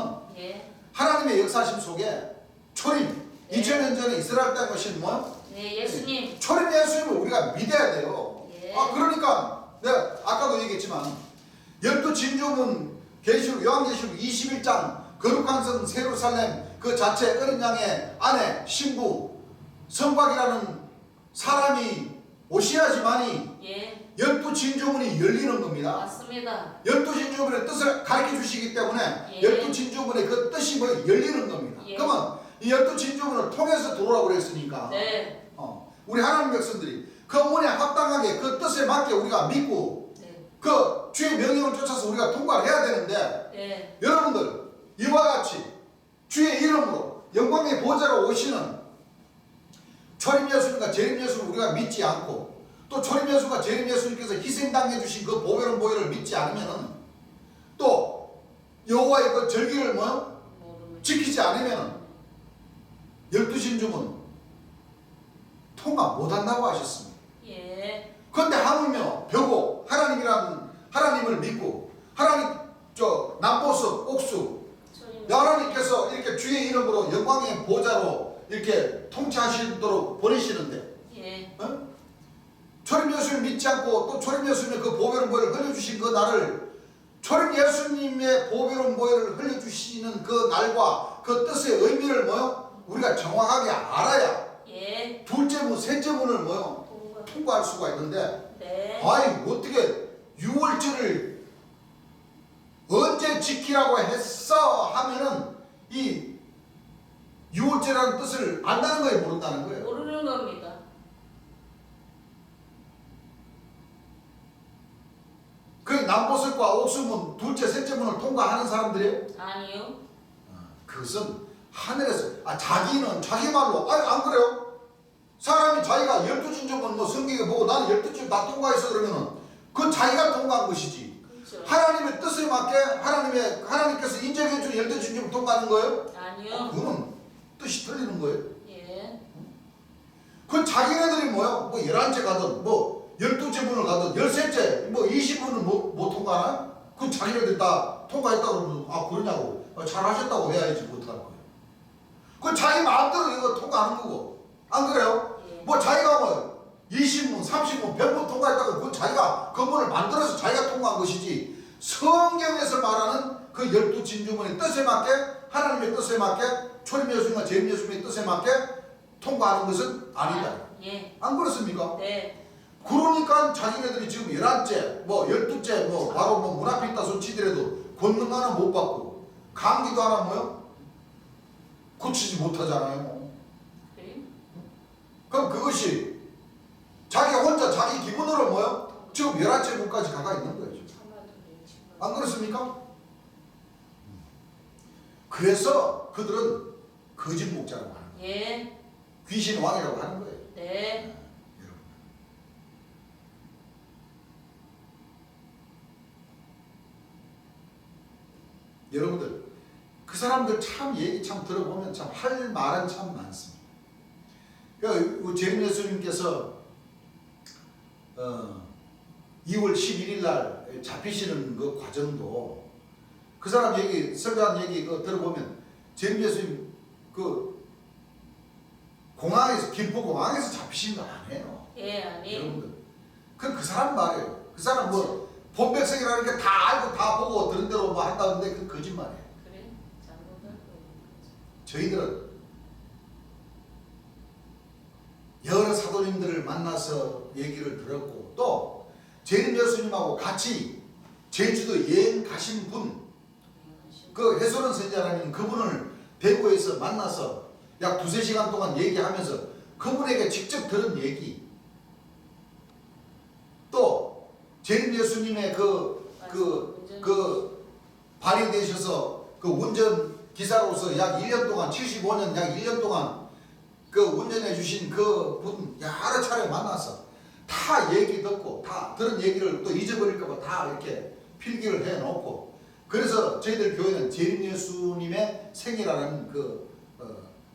하나님의 역사심 속에 초림, 2000년 전에 이스라엘 땅에 오신 뭐? 예수님. 초림 예수님을 우리가 믿어야 돼요. 그러니까 내가 아까도 얘기했지만 열두 진주문 요한계시록 21장 거룩한 성 예루살렘 그 자체 어린 양의 아내 신부 성박이라는 사람이 오셔야지만이 예. 열두 진주문이 열리는 겁니다. 맞습니다. 열두 진주문의 뜻을 가르쳐 주시기 때문에 예. 열두 진주문의 그 뜻이 뭐 열리는 겁니다. 예. 그러면 이 열두 진주문을 통해서 들어오라고 그랬으니까 네. 우리 하나님 백성들이 그 문에 합당하게 그 뜻에 맞게 우리가 믿고 네. 그 주의 명령을 쫓아서 우리가 통과를 해야 되는데 네. 여러분들 이와 같이 주의 이름으로 영광의 보좌로 오시는 초림 예수님과 재림 예수를 우리가 믿지 않고 또 초림 예수가 재림 예수님께서 희생당해 주신 그 보배로운 보혈을 믿지 않으면은 또 여호와의 그 절기를 지키지 않으면은 열두 진주문 통과 못한다고 하셨습니다. 예. 그런데 하물며 벼고 하나님을 믿고 하나님 남보습 옥수 하나님께서 이렇게 주의 이름으로 영광의 보좌로 이렇게 통치하시도록 보내시는데 예. 초림 예수님 믿지 않고 또 초림 예수님의 그 보배로운 보혈을 흘려주신 그 날을 초림 예수님의 보배로운 보혈을 흘려주시는 그 날과 그 뜻의 의미를 우리가 정확하게 알아야 예. 둘째 문, 셋째 문을 통과할 수가 있는데 네. 아니 어떻게 6월절을 언제 지키라고 했어 하면은 이 6월절이라는 뜻을 안다는 거예요, 모른다는 거예요? 모르는 겁니다. 그 남보슬과 옥수문 둘째, 셋째 문을 통과하는 사람들이에요? 아니요. 그것은 하늘에서 자기는 자기 말로 안 그래요? 사람이 자기가 12진주문 성경에 보고 나는 12진 다 통과했어 그러면은 그건 자기가 통과한 것이지. 그렇죠. 하나님의 뜻에 맞게 하나님께서 인정해 준 12진주문 통과하는 거예요? 아니요. 그거는 뜻이 틀리는 거예요. 예. 그 자기네들이 뭐 11째 가든 12째 문을 가든 13째 20문을 못 통과하나? 그 자기네들 다 통과했다고 그러면 그러냐고 잘하셨다고 해야지 못할 거예요. 그 자기 마음대로 이거 통과하는 거고 안 그래요? 예. 자기가 20문, 30문, 100문 통과했다고 그건 자기가 그 문을 만들어서 자기가 통과한 것이지 성경에서 말하는 그 12진주문의 뜻에 맞게 하나님의 뜻에 맞게 초림 예수님과 재림 예수님의 뜻에 맞게 통과하는 것은 아니다. 예. 안 그렇습니까? 네. 그러니까 자기네들이 지금 11째, 12째 바로 문 앞에 있다 손 치더라도 권능 하나 못 받고 감기도 하나 고치지 못하잖아요. 그래? 그럼 그것이 자기 혼자 자기 기분으로 지금 11째 문까지 가가 있는 거예요. 안 그렇습니까? 그래서 그들은 거짓 목자라고 하는 거예요. 예. 귀신 왕이라고 하는 거예요. 네. 여러분들 그 사람들 참 얘기 참 들어보면 참 할 말은 참 많습니다. 그러니까 재림 예수님께서 2월 11일 날 잡히시는 그 과정도 그 사람 얘기 설교한 얘기 들어보면 재림 예수님 그 공항에서 김포 공항에서 잡히신 거 아니에요. 예, 아니. 여러분들 그 사람 말이에요. 그 사람 본백성이라는 게 다 알고 다 보고 들은 대로 한다는데 그 거짓말이에요. 그래? 잘못한 저희들은 여러 사도님들을 만나서 얘기를 들었고 또 재림 예수님하고 같이 제주도 여행 가신 분, 그 해소는 선지자라는 그분을 대구에서 만나서 약 2-3시간 동안 얘기하면서 그분에게 직접 들은 얘기, 또 재림 예수님의 발휘되셔서 그 운전 기사로서 약 1년 동안 75년 약 1년 동안 그 운전해 주신 그 분 여러 차례 만나서 다 얘기 듣고 다 들은 얘기를 또 잊어버릴까봐 다 이렇게 필기를 해 놓고, 그래서 저희들 교회는 재림 예수님의 생이라는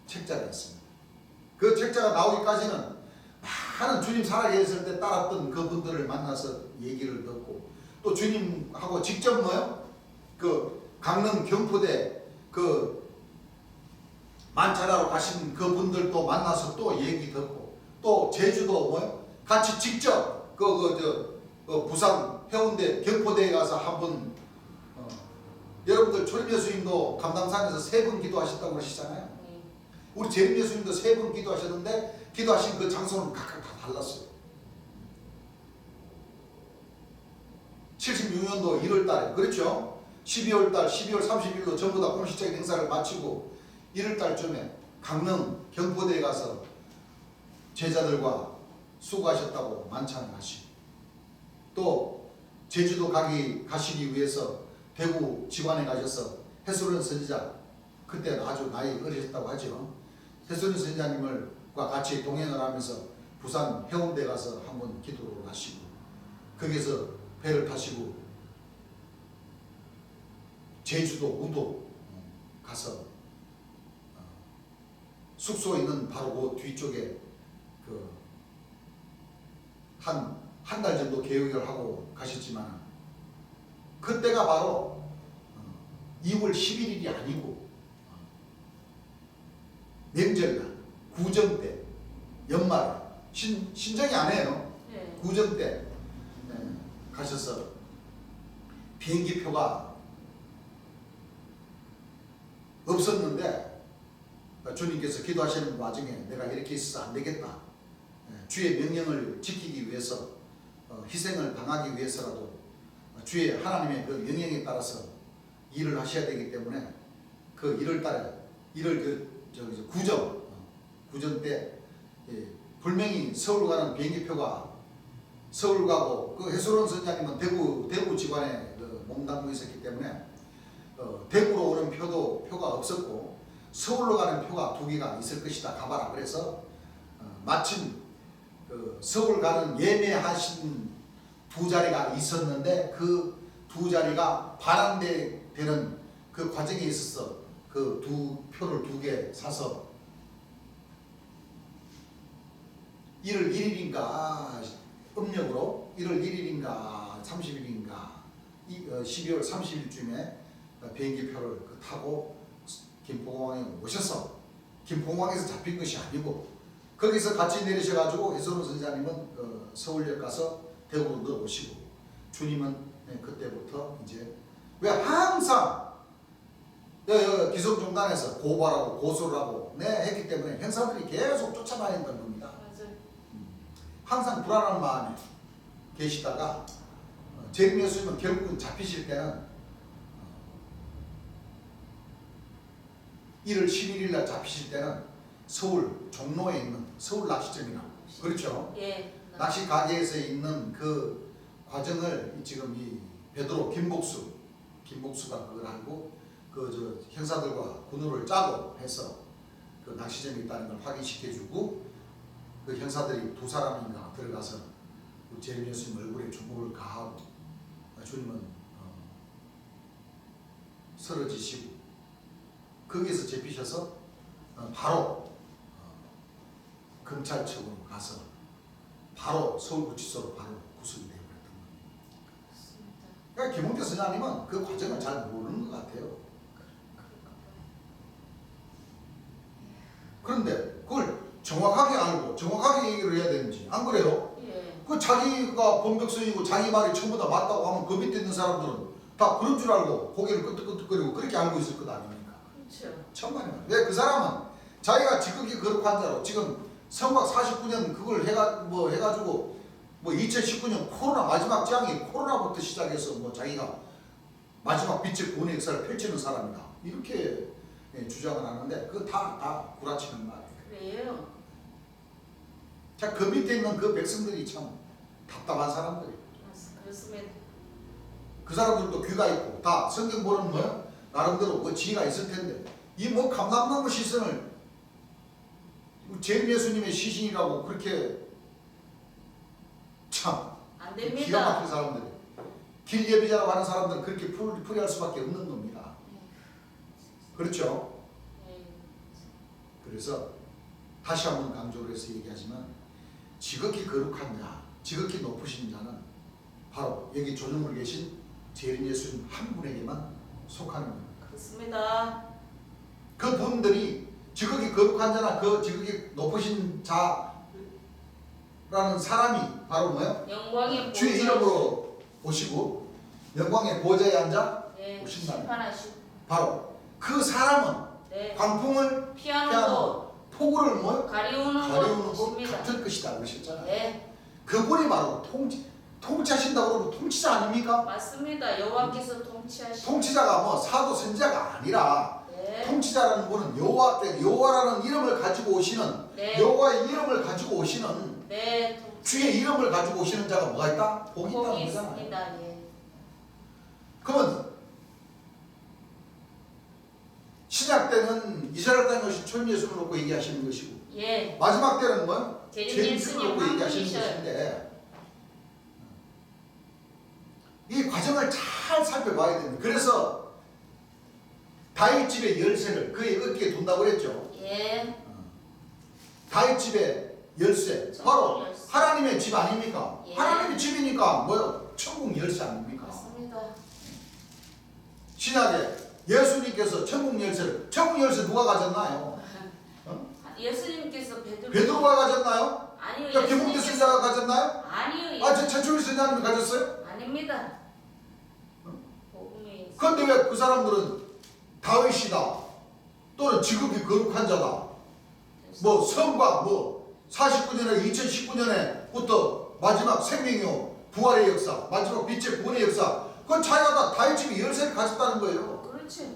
책자가 있습니다. 그 책자가 나오기까지는 많은 주님 살아계셨을 때 따랐던 그분들을 만나서 얘기를 듣고 또 주님하고 직접 강릉 경포대 만찬하러 가신 그분들도 만나서 또 얘기 듣고 또 제주도 같이 직접 부산 해운대 경포대에 가서 한번 여러분들 초림 예수님도 감당산에서 3번 기도하셨다고 그러시잖아요. 우리 재림 예수님도 3번 기도하셨는데 기도하신 그 장소는 각각 다 달랐어요. 76년도 1월달에 그렇죠. 12월달 12월 30일로 전부 다 공식적인 행사를 마치고 1월달쯤에 강릉 경포대에 가서 제자들과 수고하셨다고 만찬을 하시고, 또 제주도 가시기 위해서 대구 지관에 가셔서 해수련 선지자, 그때 아주 나이 어리셨다고 하죠. 해수련 선지자님과 같이 동행을 하면서 부산 해운대 가서 한번 기도를 하시고, 거기서 배를 타시고 제주도 우도 가서 숙소 있는 바로 그 뒤쪽에 한 달 정도 계획을 하고 가셨지만, 그때가 바로 2월 11일이 아니고 명절날 구정 때, 연말 신정이 아니에요. 네. 구정 때 가셔서 비행기표가 없었는데 주님께서 기도하시는 와중에 내가 이렇게 있어서 안 되겠다, 주의 명령을 지키기 위해서 희생을 당하기 위해서라도 주의 하나님의 그 명령에 따라서 일을 하셔야 되기 때문에 그 1월달에 1월 구정 때 분명히 서울 가는 비행기표가, 서울 가고 그 해수론 선장님은 대구 지관에 몸담고 있었기 때문에 대구로 오는 표가 없었고 서울로 가는 표가 2개가 있을 것이다, 가봐라. 그래서 마침 서울 가는 예매하신 2자리가 있었는데 그 2자리가 반환되는 그 과정에 있어서 그 표를 2개 사서 1월 1일인가 음력으로 1월 1일인가 30일인가 12월 30일쯤에 비행기표를 타고 김포공항에 오셔서, 김포공항에서 잡힌 것이 아니고 거기서 같이 내리셔가지고 해수로 선생님은 서울역 가서 대구로 넣어오시고, 주님은 그때부터 이제 왜 항상 기성종단에서 고발하고 고소를 하고 했기 때문에 행사들이 계속 쫓아다닌다는 겁니다. 맞아요. 항상 불안한 마음에 계시다가 재림 예수님은 결국은 잡히실 때는 1월 11일 날 잡히실 때는 서울 종로에 있는 서울 낚시점이라고, 그렇죠? 예. 낚시 가게에서 있는 그 과정을 지금 이 베드로 김복수가 그걸 알고 형사들과 군우를 짜고 해서 그 낚시점이 있다는 걸 확인시켜주고, 그 형사들이 2사람인가 들어가서 재림 예수님 얼굴에 주먹을 가하고 주님은 쓰러지시고, 거기에서 잡히셔서 바로 검찰청으로 가서 바로 서울구치소로 바로 구속이 되어버렸던 겁니다. 그러니까 김홍태 선장님은 그 과정을 잘 모르는 것 같아요. 그런데 그걸 정확하게 알고 정확하게 얘기를 해야 되는지, 안 그래요? 예. 그 자기가 범백성이고 자기 말이 전부 다 맞다고 하면 그 밑에 있는 사람들은 다 그런 줄 알고 고개를 끄덕끄덕거리고 그렇게 알고 있을 것 아닙니까? 그렇죠. 천만이면. 왜 그 사람은 자기가 지극히 거룩한 자로 지금 성곽 49년 그걸 해가지고 2019년 코로나 마지막 장이 코로나부터 시작해서 자기가 마지막 빛의 구원의 역사를 펼치는 사람이다, 이렇게 주장을 하는데 그거 다 구라치는 말이에요. 그래요. 자, 그 밑에 있는 그 백성들이 참 답답한 사람들이에요. 그렇습니다. 그 사람들도 귀가 있고 다 성경 보는 나름대로 지혜가 있을 텐데 이 감람나무 시선을 재림 예수님의 시신이라고 그렇게 참 안 기가 됩니다. 막힌 사람들, 길 예비자라고 하는 사람들은 그렇게 풀이할 수밖에 없는 겁니다. 그렇죠? 그래서 다시 한번 강조를 해서 얘기하지만 지극히 거룩한 자, 지극히 높으신 자는 바로 여기 조정으로 계신 재림 예수님 한 분에게만 속하는 겁니다. 그렇습니다. 그 분들이 지극히 거룩한 자나 그 지극히 높으신 자라는 사람이 바로 영광의 주의 이름으로 오시고 영광의 보좌에 앉아 네. 오신다면 심판하시고 바로 그 사람은 네. 광풍을 피하는 곳 폭우를 뭐 가리우는 가리우는 것 곳입니다. 같을 것이다 그러셨잖아요. 네. 그분이 바로 통치하신다고 그러면 통치자 아닙니까? 맞습니다. 여호와께서 통치하시고 통치자가 뭐 사도 선지자가 아니라 네. 통치자라는 분은 여호와라는 이름을 가지고 오시는 네. 여호와의 이름을 가지고 오시는 네. 주의 이름을 가지고 오시는 자가 뭐가 있다? 복이 있다는 복이 거잖아요. 있습니다. 예. 그러면 신약 때는 이스라엘 땅에 오신 초림 예수를 놓고 얘기하시는 것이고 예. 마지막 때는 뭐? 재림 예수를 놓고 예수님 얘기하시는 황금이셔요. 것인데 이 과정을 잘 살펴봐야 됩니다. 그래서 다윗 집의 열쇠를 그의 어깨에 둔다고 그랬죠. 예. 다윗 집의 열쇠 바로 하나님의 집 아닙니까? 예. 하나님의 집이니까 뭐요? 천국 열쇠 아닙니까? 맞습니다. 신약에 예수님께서 천국 열쇠 누가 가졌나요? 예수님께서 베드로가 가졌나요? 아니요. 그러니까 김홍대 선자가 가졌나요? 아니요. 아, 최초의 선자님이 가졌어요? 아닙니다. 복음이 그런데 왜 그 사람들은 다윗이다 또는 지극히 거룩한 자다 뭐 성과 뭐 49년에 2019년에부터 마지막 생명이요 부활의 역사 마지막 빛의 구원의 역사 그건 자기가 다 다윗 집이 열쇠를 가졌다는 거예요. 그렇지.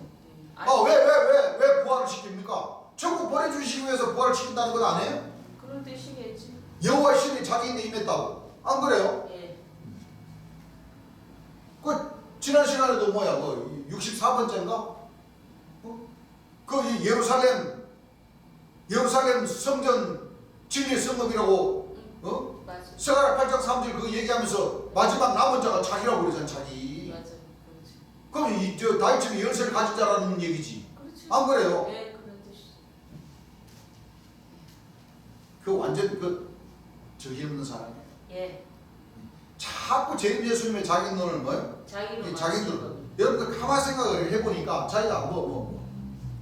왜 부활을 시킵니까? 천국 보내주시기 위해서 부활을 시킨다는 건 아니에요? 그런 뜻이겠지. 여호와 신이 자기인데 임했다고 안 그래요? 예. 그 지난 시간에도 뭐야 뭐 64번째인가? 그 예루살렘 성전 진리의 성읍이라고 맞아. 스가랴 8장 3절 그거 얘기하면서 마지막 남은 자가 자기라고 그러잖아 자기. 맞아. 그렇지. 그럼 저 다윗 집이 열쇠를 가진 자라는 얘기지. 그렇지. 안 그래요? 예, 그런 뜻이. 그 완전 저기 없는 사람이에요. 예. 자꾸 재림 예수님의 자기론을 뭐요? 자기로 자기들 여러분들 가만 생각을 해보니까 자기가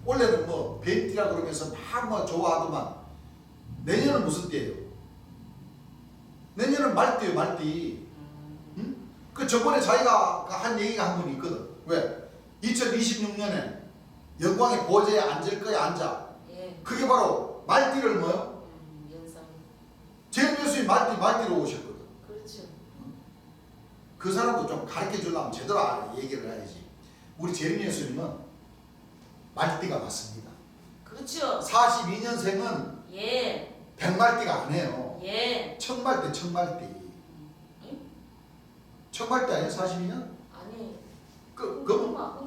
원래는 뭐 뱀띠라 그러면서 막 좋아하더만 내년은 무슨 띠예요? 내년은 말띠예요 말띠. 응? 그 저번에 자기가 한 얘기가 한 번 있거든. 왜? 2026년에 영광의 보좌에 앉을 거야 앉아. 예. 그게 바로 말띠를 뭐요? 연상. 재림 예수님 말띠로 오셨거든. 그렇죠. 그 사람도 좀 가르쳐 주려면 제대로 얘기를 해야지. 우리 재림 예수님은 말띠가 맞습니다. 그렇죠. 42년생은 예. 100말띠가 아니에요. 예. 천말띠. 천말띠 아니에요? 42년? 아니. 흑막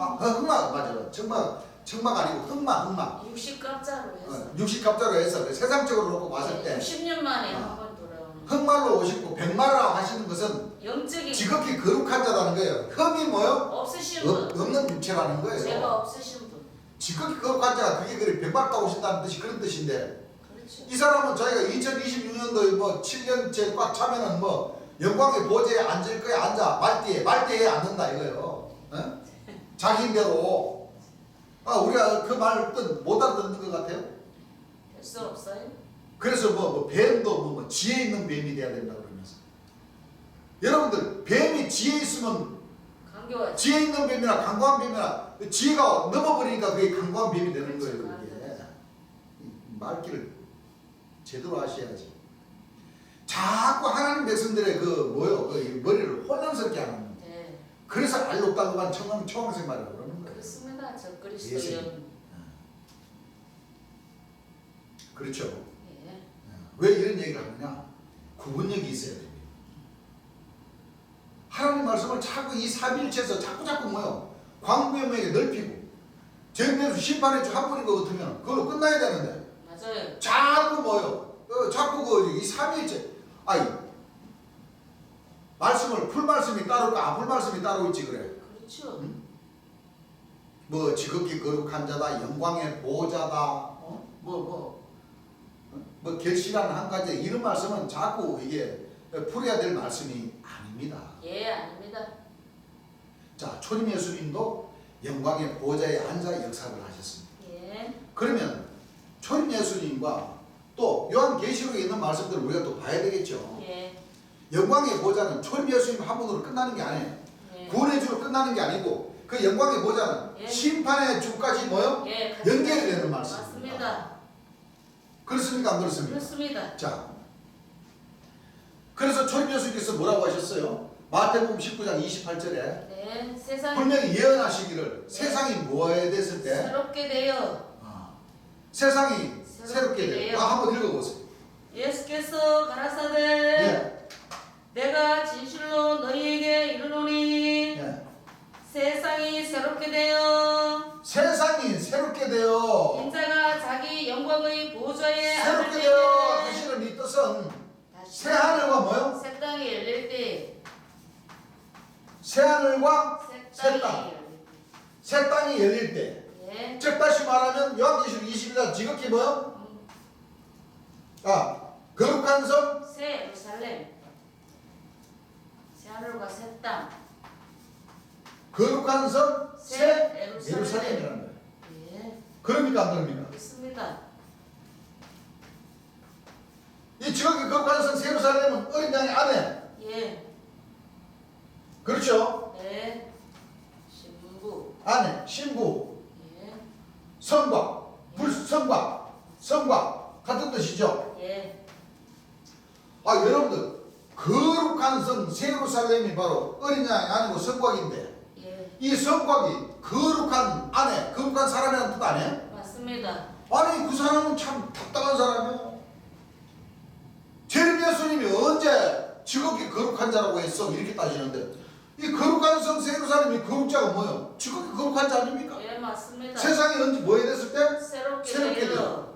맞아요. 청막 아니고 흑막. 60갑자로 해서. 60갑자로 해서 세상적으로 놓고 봤을 때 60년 만에 한 번 돌아오는. 흑말로 오시고 100말이라고 하시는 것은 영적인 지극히 거룩한 자라는 거예요. 흑이 뭐요? 없으신 분. 없는 육체라는 거예요. 제가 없으신 분. 지극히 거룩한 자가 그게 그래 100말 따오신다는 뜻이 그런 뜻인데 그렇죠. 이 사람은 자기가 2026년도에 뭐 7년째 꽉 차면은 뭐 영광의 보좌에 앉을 거야 앉아 말띠에 앉는다 이거예요. 어? 자기인대로 우리가 그 말 뜻 못 알아듣는 것 같아요. 될 수 없어요. 그래서 뱀도 지혜 있는 뱀이 돼야 된다 그러면서 여러분들 뱀이 지혜 있으면 강교하지. 지혜 있는 뱀이나 강고한 뱀이나 지혜가 넘어버리니까 그게 강고한 뱀이 되는 거예요. 그게 말귀를 제대로 하셔야지. 자꾸 하나님 백성들의 그 머리를 혼란스럽게 하는. 네. 그래서 알록달록한 청황색 말이라고 그러는 거예요. 그렇습니다. 저 그리스도요. 그렇죠. 예. 왜 이런 얘기를 하느냐? 구분력이 있어야 됩니다. 하나님 말씀을 자꾸 이 삼위일체에서 자꾸 뭐요? 광부형에게 넓히고 재림에서 심판의 주 한 분인 것 같으면 그걸로 끝나야 되는데 맞아요. 자꾸 뭐요? 자꾸 이 삼위일체 말씀을 풀말씀이 따로 있고 안 풀말씀이 따로 있지 그래. 그렇죠. 응? 뭐 지극히 거룩한 자다 영광의 보호자다 뭐 결실하는 한 가지 이런 말씀은 자꾸 이게 풀어야 될 말씀이 아닙니다. 예, 아닙니다. 자, 초림 예수님도 영광의 보좌에 앉아 역사를 하셨습니다. 예. 그러면 초림 예수님과 또 요한계시록에 있는 말씀들을 우리가 또 봐야 되겠죠. 예. 영광의 보좌는 초림 예수님 한 분으로 끝나는 게 아니에요. 예. 구원의 주로 끝나는 게 아니고 그 영광의 보좌는 예. 심판의 주까지 뭐요? 예, 연결이 되는 말씀입니다. 맞습니다. 그렇습니까? 안 그렇습니까? 그렇습니다. 자, 그래서 초림 예수님께서 뭐라고 하셨어요? 마태복음 19장 28절에 네, 세상이 분명히 예언하시기를 세상이 뭐에 됐을 때 새롭게 되어 세상이 새롭게 돼요. 한번 읽어보세요. 예수께서 가라사대 예. 내가 진실로 너희에게 이르노니 예. 세상이 새롭게 되어 세상이 새롭게 되어 인자가 자기 영광의 보좌에 새롭게 앉을 되어 때에 하시는 이 뜻은 다시 새 하늘과 뭐요? 새 땅이 열릴 때 새 하늘과 새 새 땅이 땅. 열릴 때 새 땅이 열릴 때. 예. 즉 다시 말하면 요한계시록 20장 지극히 뭐요? 거룩한 성 새 예루살렘 새 하늘과 새 땅 거룩한 성 새 새 예루살렘. 예루살렘이라는 거예요. 예. 그럽니까 안 그럽니까? 그렇습니다. 이 지극히 거룩한 성 새 예루살렘은 어린 양의 아내. 예. 그렇죠? 네. 신부. 아내, 신부, 예. 성과, 성과 같은 뜻이죠. 예. 여러분들 거룩한 성 새 예루살렘이 바로 어린 양의 아내고 성곽인데 예. 이 성곽이 거룩한 아내, 거룩한 사람이라는 뜻 아니에요? 맞습니다. 아니 그 사람은 참 답답한 사람이에요. 예수님이 언제 지극히 거룩한 자라고 했어? 이렇게 따지는데 이 거룩한 성 새 예루살렘이 거룩자가 뭐예요? 지극히 거룩한 자 아닙니까? 예, 맞습니다. 세상이 언제 뭐에 됐을 때? 새롭게 새롭게 되어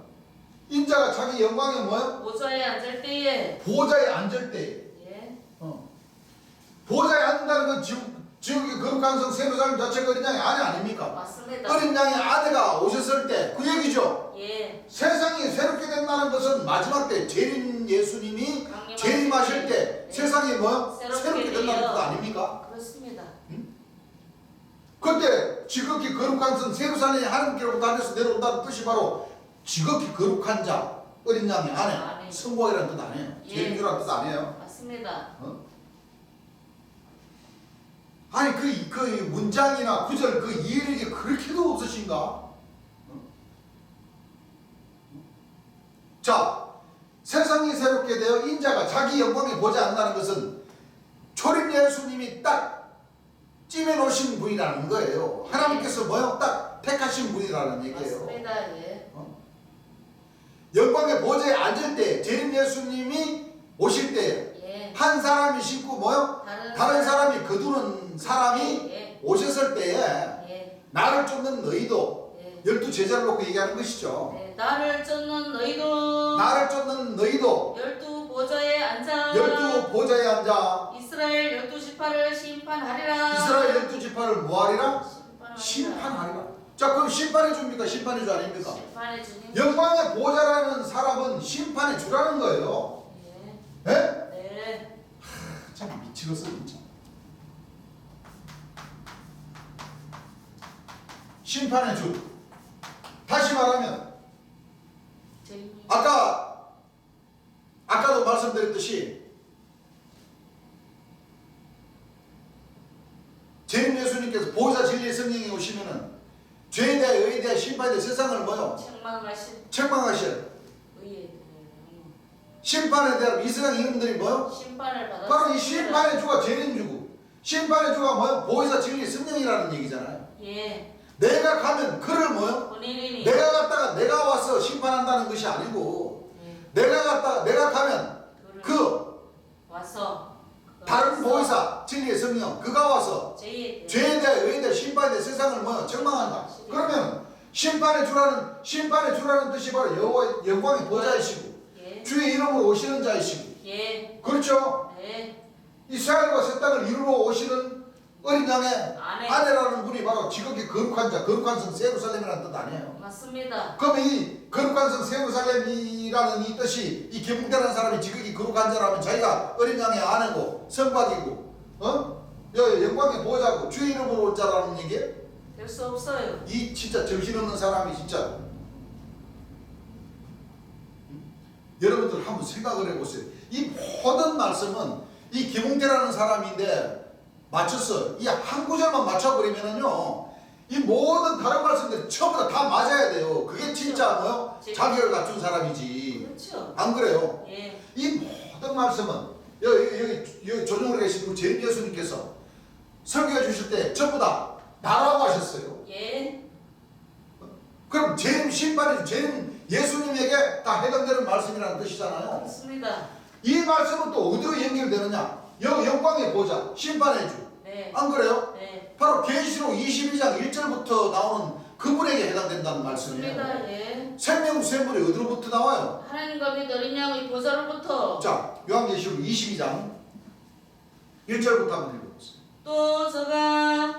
인자가 자기 영광에 뭐예요? 보좌에 앉을 때에 보좌에 앉을 때. 예. 보좌에 앉는다는 건 지극히 거룩한 성 새 예루살렘 자체가 어린 양의 아내 아닙니까? 맞습니다. 어린 양의 아내가 오셨을 때 그 얘기죠. 예. 세상이 새롭게 된다는 것은 마지막 때 재림 예수님이 강림하실 재림하실 때 네. 세상이 뭐요? 새롭게 새롭게 된다는 되어. 뜻 아닙니까? 그렇습니다. 그때 지극히 거룩한 성 새 예루살렘이 하나님께로부터 하늘에서 내려온다는 뜻이 바로 지극히 거룩한 자 어린 양의 아내 아내. 성공이라는 뜻 아니에요. 예. 재림주라는 뜻 아니에요. 맞습니다. 아니 그 문장이나 구절 그 이해력이 그렇게도 없으신가? 자, 세상이 새롭게 되어 인자가 자기 영광에 보지 않는다는 것은 초림 예수님이 딱 찜해 놓으신 분이라는 거예요. 하나님께서 뭐요? 딱 택하신 분이라는 얘기예요. 맞습니다. 예. 영광의 보좌에 앉을 때 재림 예수님이 오실 때 한 예. 사람이 신고 뭐요? 다른 사람이 거두는 사람이 예. 오셨을 때에 예. 나를 쫓는 너희도 예. 12제자를 놓고 얘기하는 것이죠. 네. 나를 쫓는 너희도 나를 쫓는 너희도 12보좌에 앉아 12보좌에 앉아 이스라엘 12지파를 심판하리라. 이스라엘 12지파를 뭐하리라? 심판하리라. 심판하리라. 자, 그럼 심판의 주입니까? 심판의 주 아닙니까? 심판의 주님. 영광의 보좌라는 사람은 심판의 주라는 거예요. 예. 예? 네. 참 미치겠어 진짜. 심판의 주. 다시 말하면 주님. 아까도 말씀드렸듯이 재림 예수님께서 보혜사 진리의 성령이 오시면은 죄에 대해 의에 대해 심판에 대해 세상을 뭐요? 책망하셔요. 의에 심판에 대한 이 세상 인간들이 뭐요? 심판을 받았습니다. 바로 이 심판의 주가 재림 주고 심판의 주가 뭐요? 보혜사 진리의 성령이라는 얘기잖아요. 예. 내가 가면 그를 뭐요? 본인이 내가 갔다가 내가 와서 심판한다는 것이 아니고 예. 내가 가면 그 와서 다른 보혜사 진리의 성령 그가 와서 죄에 죄에 대해 의에 대해 심판에 대해 세상을 뭐요? 책망한다. 그러면 심판의 주라는 뜻이 바로 여호와 영광의 보좌이시고 예. 주의 이름으로 오시는 자이시고 예. 그렇죠? 네. 이 새하늘과 새 땅을 이루러 오시는 어린 양의 아내라는 분이 바로 지극히 거룩한 자, 거룩한 성 새 예루살렘이라는 뜻 아니에요. 맞습니다. 그러면 이 거룩한 성 새 예루살렘이라는 이 뜻이 이 개봉되는 사람이 지극히 거룩한 자라면 자기가 어린 양의 아내고 성곽이고 영광의 보호자고 주의 이름으로 올 자라는 얘기예요. 될 수 없어요. 이 진짜 정신없는 사람이 진짜 여러분들 한번 생각을 해보세요. 이 모든 말씀은 이 김웅태라는 사람인데 맞췄어. 이 한 구절만 맞춰버리면은요, 이 모든 다른 말씀들 전부 다 맞아야 돼요. 그게 진짜 뭐요? 자격을 갖춘 사람이지. 그렇죠. 안 그래요? 예. 이 모든 말씀은 여기 조정으로 계신 우리 재림 예수님께서 설교해 주실 때 전부 다 나라고 하셨어요. 예. 그럼 재림 심판이 재림 예수님에게 다 해당되는 말씀이라는 뜻이잖아요. 맞습니다. 이 말씀은 또 어디로 연결되느냐? 영광의 보좌, 심판의 주. 네. 안 그래요? 네. 바로 계시록 22장 1절부터 나오는 그분에게 해당된다는 말씀이에요. 맞습니다. 예. 생명수 샘물이 어디로부터 나와요? 하나님과 및 어린 양의 보좌로부터. 자, 요한계시록 22장 1절부터 한번 읽어보세요.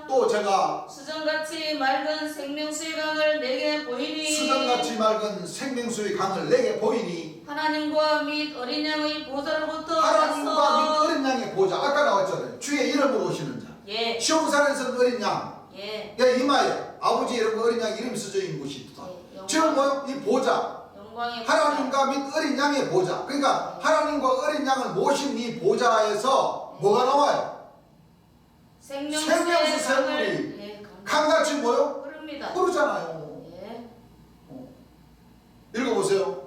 또 제가 수정같이 맑은 생명수의 강을 내게 보이니 수정같이 맑은 생명수의 강을 내게 보이니 하나님과 및 어린 양의 보좌로부터 하나님과 나서. 및 어린 양의 보좌. 아까 나왔잖아요. 주의 이름으로 오시는 자. 예. 시온산에서 어린 양. 예. 이마에 아버지 이름 어린 양 이름이 써져 있는 곳이 있다. 예. 지금 뭐요? 이 보좌. 영광의 하나님과 및 어린 양의 보좌. 그러니까 하나님과 어린 양을 모신 이 보좌에서 뭐가 나와요? 생명수 생명수 샘물이 샘물이 예, 강같이 뭐요? 흐릅니다. 흐르잖아요. 예. 읽어보세요.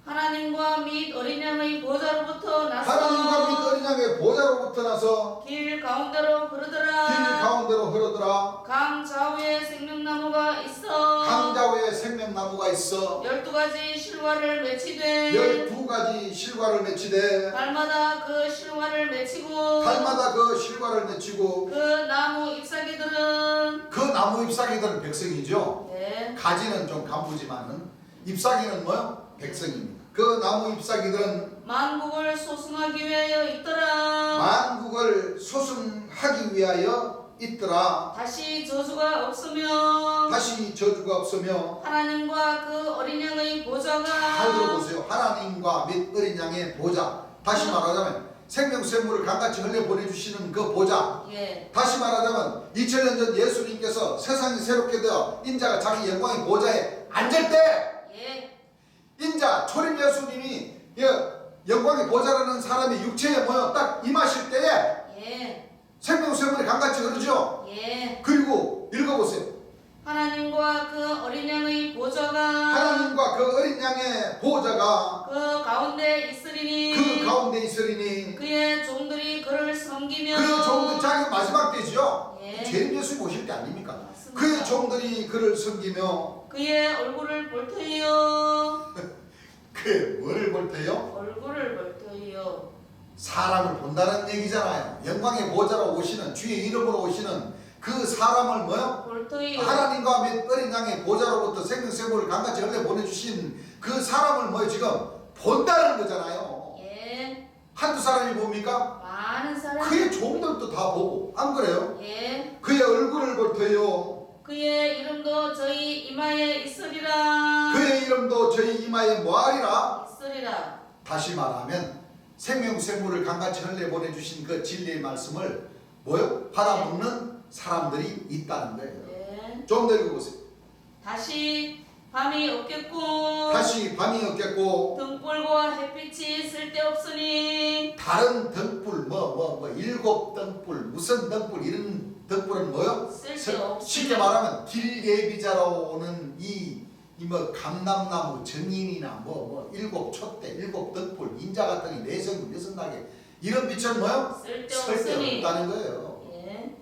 하나님과 및 어린 양의 보좌로부터 하나님과 및 나서 어린 양의 보좌로부터 나서 길 가운데로 흐르더라. 길 가운데로 흐르더라. 강 좌우에 생명나무가 있어 강자위에 생명나무가 있어 12가지 실과를 맺히되 12가지 실과를 맺히되 달마다 그 실과를 맺히고 달마다 그 실과를 맺히고 그 나무 잎사귀들은 그 나무 잎사귀들은 백성이죠. 네. 가지는 좀 간부지만은 잎사귀는 뭐요? 백성입니다. 그 나무 잎사귀들은 만국을 소승하기 위하여 있더라. 만국을 소승하기 위하여 있더라. 다시 저주가 없으며 다시 저주가 없으며 하나님과 그 어린 양의 보좌가 잘 들어보세요. 하나님과 및 어린 양의 보좌. 다시 말하자면 생명샘물을 강같이 흘려 보내주시는 그 보좌. 예. 다시 말하자면 2000년 전 예수님께서 세상이 새롭게 되어 인자가 자기 영광의 보좌에 앉을 때 예. 인자 초림 예수님이 영광의 보좌라는 사람의 육체에 모여 딱 임하실 때에 예. 생명샘물이 강같이 흐르죠. 예. 그리고 읽어보세요. 하나님과 그 어린 양의 보좌가 하나님과 그 어린 양의 보좌가 그 가운데 있으리니 그 가운데 있으리니 그의 종들이 그를 섬기며 그 종들 자기 마지막 때죠. 예. 재림 예수님 오실 때 아닙니까? 맞습니다. 그의 종들이 그를 섬기며 그의 얼굴을 볼 터이요 그의 뭐를 볼 때요? 얼굴을 볼 터이요 사람을 본다는 얘기잖아요. 영광의 보좌로 오시는 주의 이름으로 오시는 그 사람을 뭐요? 볼 터이요 하나님과 및 어린 양의 보좌로부터 생명샘물을 강같이 흘려 보내주신 그 사람을 뭐요? 지금 본다는 거잖아요. 예. 한두 사람이 봅니까? 많은 사람 그의 종들도 다 보고 안 그래요? 예. 그의 얼굴을 볼 터요. 그의 이름도 저희 이마에 있으리라 그의 이름도 저희 이마에 모아리라. 있으리라 다시 말하면 생명샘물을 강같이 흘려 보내주신 그 진리의 말씀을 뭐요? 받아먹는 사람들이 있다는 거예요. 예. 좀 더 읽어보세요. 다시 밤이 없겠고 다시 밤이 없겠고 등불과 햇빛이 쓸데없으니 다른 등불 일곱 등불 무슨 등불 이런 등불은 뭐요? 쓸데없으니 쉽게 말하면 길 예비자로 오는 이 감람나무 정인이나 일곱 촛대 일곱 등불 인자 같은 내성 여섯 낙에 이런 빛은 뭐요? 쓸데없으니 쓸데없다는 거예요. 예.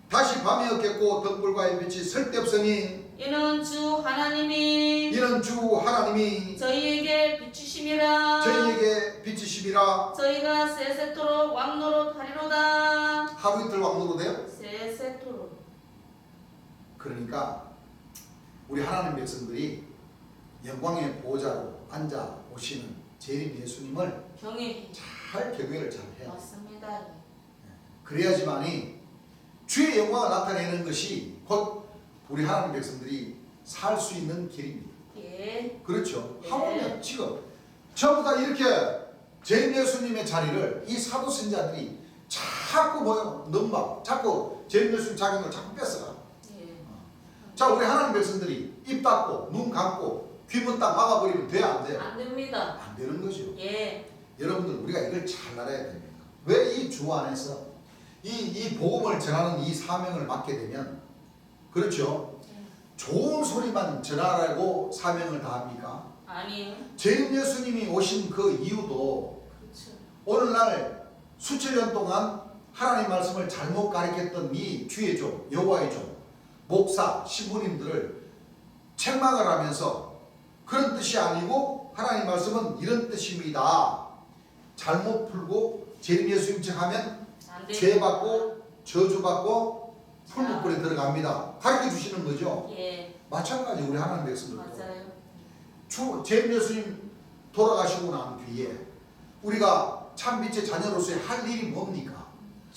다시 밤이 없겠고 등불과 햇빛이 쓸데없으니 이는 주 하나님이 이는 주 하나님이 저희에게 비추심이라 저희에게 비치심이라. 저희가 세세토록 왕노릇 하리로다 하루 이틀 왕노로 돼요? 세세토록 그러니까 우리 하나님 백성들이 영광의 보호자로 앉아 오시는 재림 예수님을 경외 잘 경외를 잘 해야 돼요. 맞습니다 그래야지만이 주의 영광을 나타내는 것이 곧 우리 하나님 백성들이 살 수 있는 길입니다. 예. 그렇죠. 네. 하물며 지금 전부 다 이렇게 재림 예수님의 자리를 이 사도 선자들이 자꾸 넘봐 자꾸 재림 예수님 자격을 자꾸 뺏어가. 예. 자, 우리 하나님 백성들이 입 닫고 눈 감고 귀문 딱 막아버리면 돼야 안 돼요? 안 됩니다 안 되는 거죠. 예. 여러분들 우리가 이걸 잘 알아야 됩니다. 왜 이 주 안에서 이 복음을 전하는 이 사명을 맡게 되면 그렇죠? 좋은 소리만 전하라고 사명을 다합니까? 아니요. 재림 예수님이 오신 그 이유도 그렇죠. 오늘날 수천 년 동안 하나님 말씀을 잘못 가르쳤던 이 주의 종, 여호와의 종, 목사, 신부님들을 책망을 하면서 그런 뜻이 아니고 하나님 말씀은 이런 뜻입니다. 잘못 풀고 재림 예수님 책 하면 죄 받고 저주 받고 풀무불에 들어갑니다. 가르쳐 주시는 거죠. 예. 마찬가지 우리 하나님 백성들도. 맞아요. 재림 예수님 돌아가시고 난 뒤에 우리가 참 빛의 자녀로서의 할 일이 뭡니까?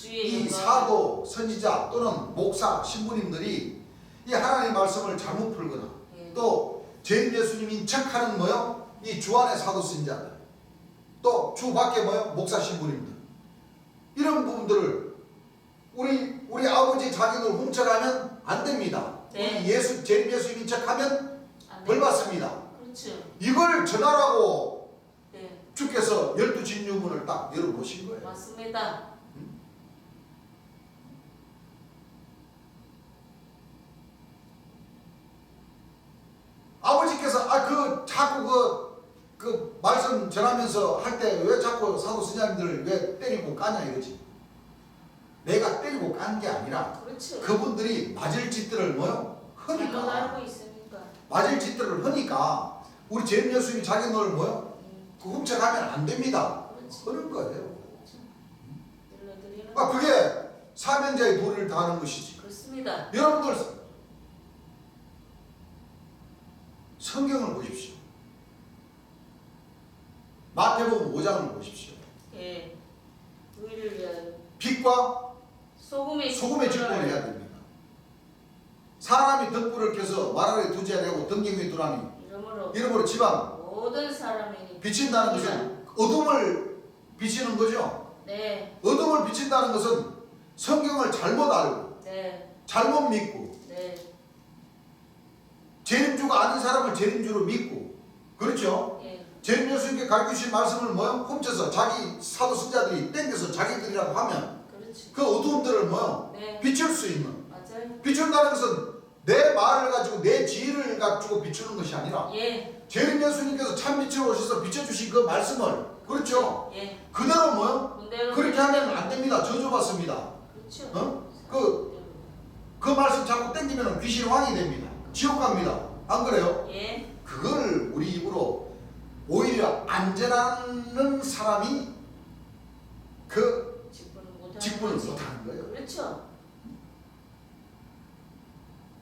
이 사도, 선지자 또는 목사, 신부님들이 이 하나님 말씀을 잘못 풀거나 예. 또 재림 예수님인 척하는 뭐요? 이 주 안의 사도 선지자들 또 주 밖에 뭐요? 목사, 신부님들 이런 부분들을 우리 아버지 자녀들 훔쳐가면 안 됩니다. 네. 우리 재림 예수님인 척하면 벌 받습니다. 그렇죠. 이걸 전하라고 네. 주께서 12진유문을 딱 열어보신 거예요. 맞습니다. 아버지께서 자꾸 그 말씀 전하면서 할 때 왜 자꾸 사도 선생님들 왜 때리고 까냐 이거지. 내가 때리고 깐 게 아니라 그렇죠. 그분들이 맞을 짓들을 뭐요? 잘못 하니까. 알고 있으니까. 맞을 짓들을 하니까 우리 재림 예수님이 자기 너를 뭐요? 그 훔쳐가면 안 됩니다. 그렇지. 그런 거예요. 그렇죠. 일러드리는 그게 사명자의 도리를 다하는 것이지. 그렇습니다. 여러분들 성경을 보십시오. 마태복음 5장을 보십시오. 예. 의를 위하여 빛과 소금의 직분을 해야 됩니다. 사람이 등불을 켜서 말 아래 두지 아니하고 등경 위에 두라니 이러므로 지방 모든 사람이 비친다는 것은 어둠을 비치는 거죠. 네. 어둠을 비친다는 것은 성경을 잘못 알고 네. 잘못 믿고 네. 재림주가 아닌 사람을 재림주로 믿고 그렇죠? 예. 재림 예수님께 가르치신 말씀을 뭐요? 훔쳐서 자기 사도 선자들이 땡겨서 자기들이라고 하면 그렇지. 그 어두움들을 뭐요? 네. 비출 수 있는 맞아요. 비춘다는 것은 내 말을 가지고 내 지혜를 가지고 비추는 것이 아니라 예. 재림 예수님께서 참 빛으로 오셔서 비춰주신 그 말씀을 그렇죠? 예. 그대로 뭐요? 그대로 그렇게 하면 안 됩니다. 저주받습니다. 그렇죠. 어? 그 말씀 자꾸 땡기면 귀신 왕이 됩니다. 지옥 갑니다. 안 그래요? 예. 그걸 우리 입으로 오히려 안전하는 사람이 그 직분을 못하는 거예요. 그렇죠.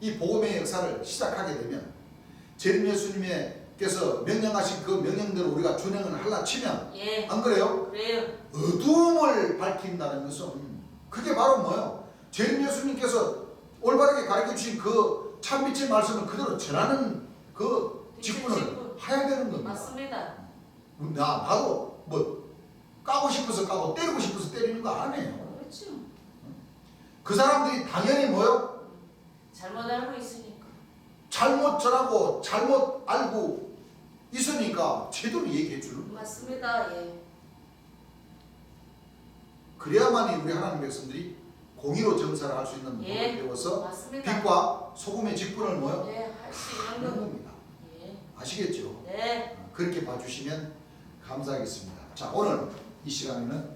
이 복음의 역사를 시작하게 되면 재림 예수님께서 명령하신 그 명령대로 우리가 준행을 하려 치면 예. 안 그래요? 그래요. 어두움을 밝힌다는 것은 그게 바로 뭐예요? 재림 예수님께서 올바르게 가르쳐 주신 그 참빛의 말씀을 그대로 전하는 그 직분을 해야 되는 겁니다. 맞습니다. 나도 뭐 까고 싶어서 까고 때리고 싶어서 때리는 거 아니에요. 그렇죠. 그 사람들이 당연히 뭐요? 잘못 알고 있으니까. 잘못 전하고 잘못 알고 있으니까 제대로 얘기해 주는 거예요. 맞습니다. 예. 그래야만이 우리 하나님 백성들이 공의로 정사를 할 수 있는 법을 예. 배워서 맞습니다. 빛과 소금의 직분을 뭐요? 네, 할 수 하는 있는 거. 겁니다. 예. 아시겠죠? 네. 그렇게 봐주시면 감사하겠습니다. 자, 오늘 이 시간에는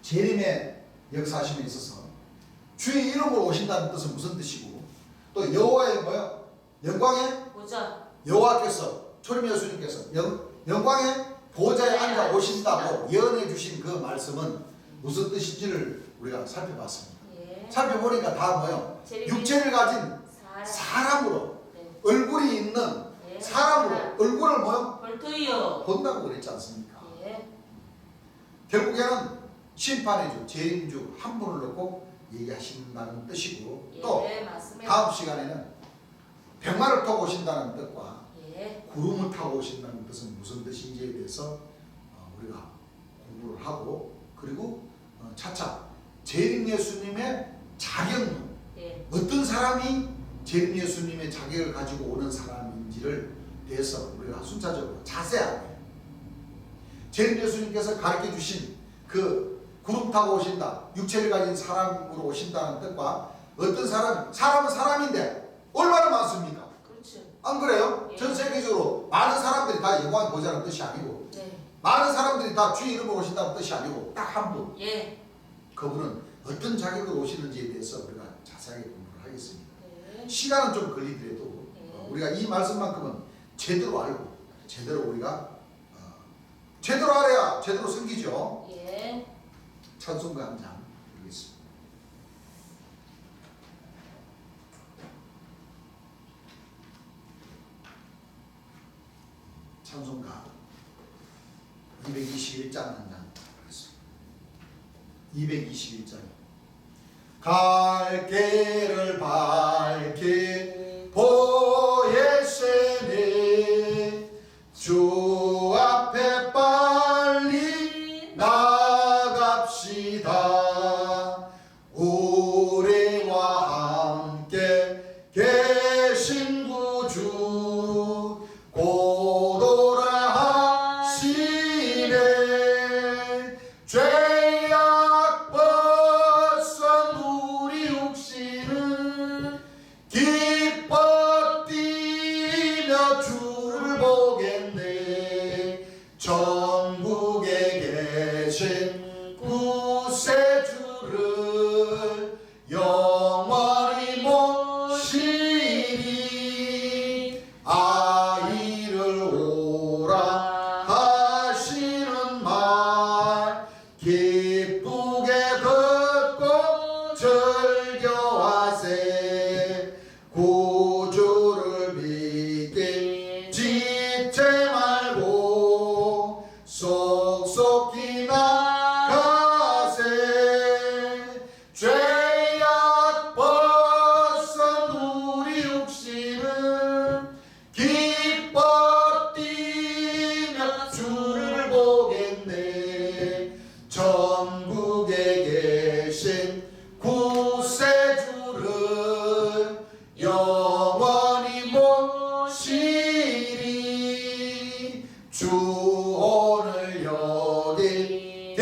재림의 역사심에 있어서 주의 이름으로 오신다는 뜻은 무슨 뜻이고 또 여호와의 뭐요? 영광의 보자. 여호와께서 초림 예수님께서 영광의 보좌에 앉아 오신다고 예언해 주신 그 말씀은 무슨 뜻인지를 우리가 살펴봤습니다. 예. 살펴보니까 다 뭐요? 육체를 가진 사람으로 네. 얼굴이 있는 예. 사람으로 얼굴을 뭐요? 볼트요. 본다고 그랬지 않습니까? 예. 결국에는 심판의 주, 재림주 한 분을 놓고 얘기하신다는 뜻이고 또 예, 맞습니다. 다음 시간에는 백마를 타고 오신다는 뜻과 예. 구름을 타고 오신다는 뜻은 무슨 뜻인지에 대해서 우리가 공부를 하고 그리고 차차 재림 예수님의 자격론 예. 어떤 사람이 재림 예수님의 자격을 가지고 오는 사람인지를 대해서 우리가 순차적으로 자세하게 재림 예수님께서 가르쳐 주신 그 구름 타고 오신다, 육체를 가진 사람으로 오신다는 뜻과 어떤 사람은 사람인데 얼마나 많습니까? 그렇죠. 안 그래요? 예. 전 세계적으로 많은 사람들이 다 영광을 보자는 뜻이 아니고 네. 많은 사람들이 다 주의 이름으로 오신다는 뜻이 아니고 딱 한 분. 예. 그분은 어떤 자격으로 오시는지에 대해서 우리가 자세하게 공부를 하겠습니다. 네. 시간은 좀 걸리더라도 우리가 이 말씀만큼은 제대로 알고 제대로 우리가 제대로 알아야 제대로 섬기죠. 예. 찬송가 한 장 드리겠습니다. 찬송가 221장 한 장 드리겠습니다. 221장. 갈 길을 밝히 보이시니 주 앞에 빨리 나갑시다. 우리와 함께 계신 구주 곧 오라 하시네. 죄악 벗은 우리 육신은 기뻐 뛰며 주를 보겠네. 전국에 계신 구세주를 영원히 모시니. 아이를 오라 하시는 말 기쁘게 듣고 즐겨하세. 구주를 믿기 지체 말고 속속히 나가세. 죄악 벗은 우리 육신은 기뻐 뛰며 주를 보겠네. 전국에 계신 구세주를 영원히 모시리. 주 오늘 여기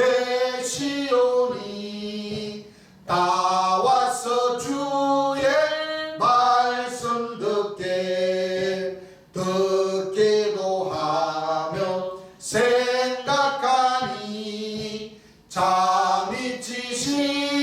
계시오니 나와서 주의 말씀 듣기도 하며 생각하니 잠이 치시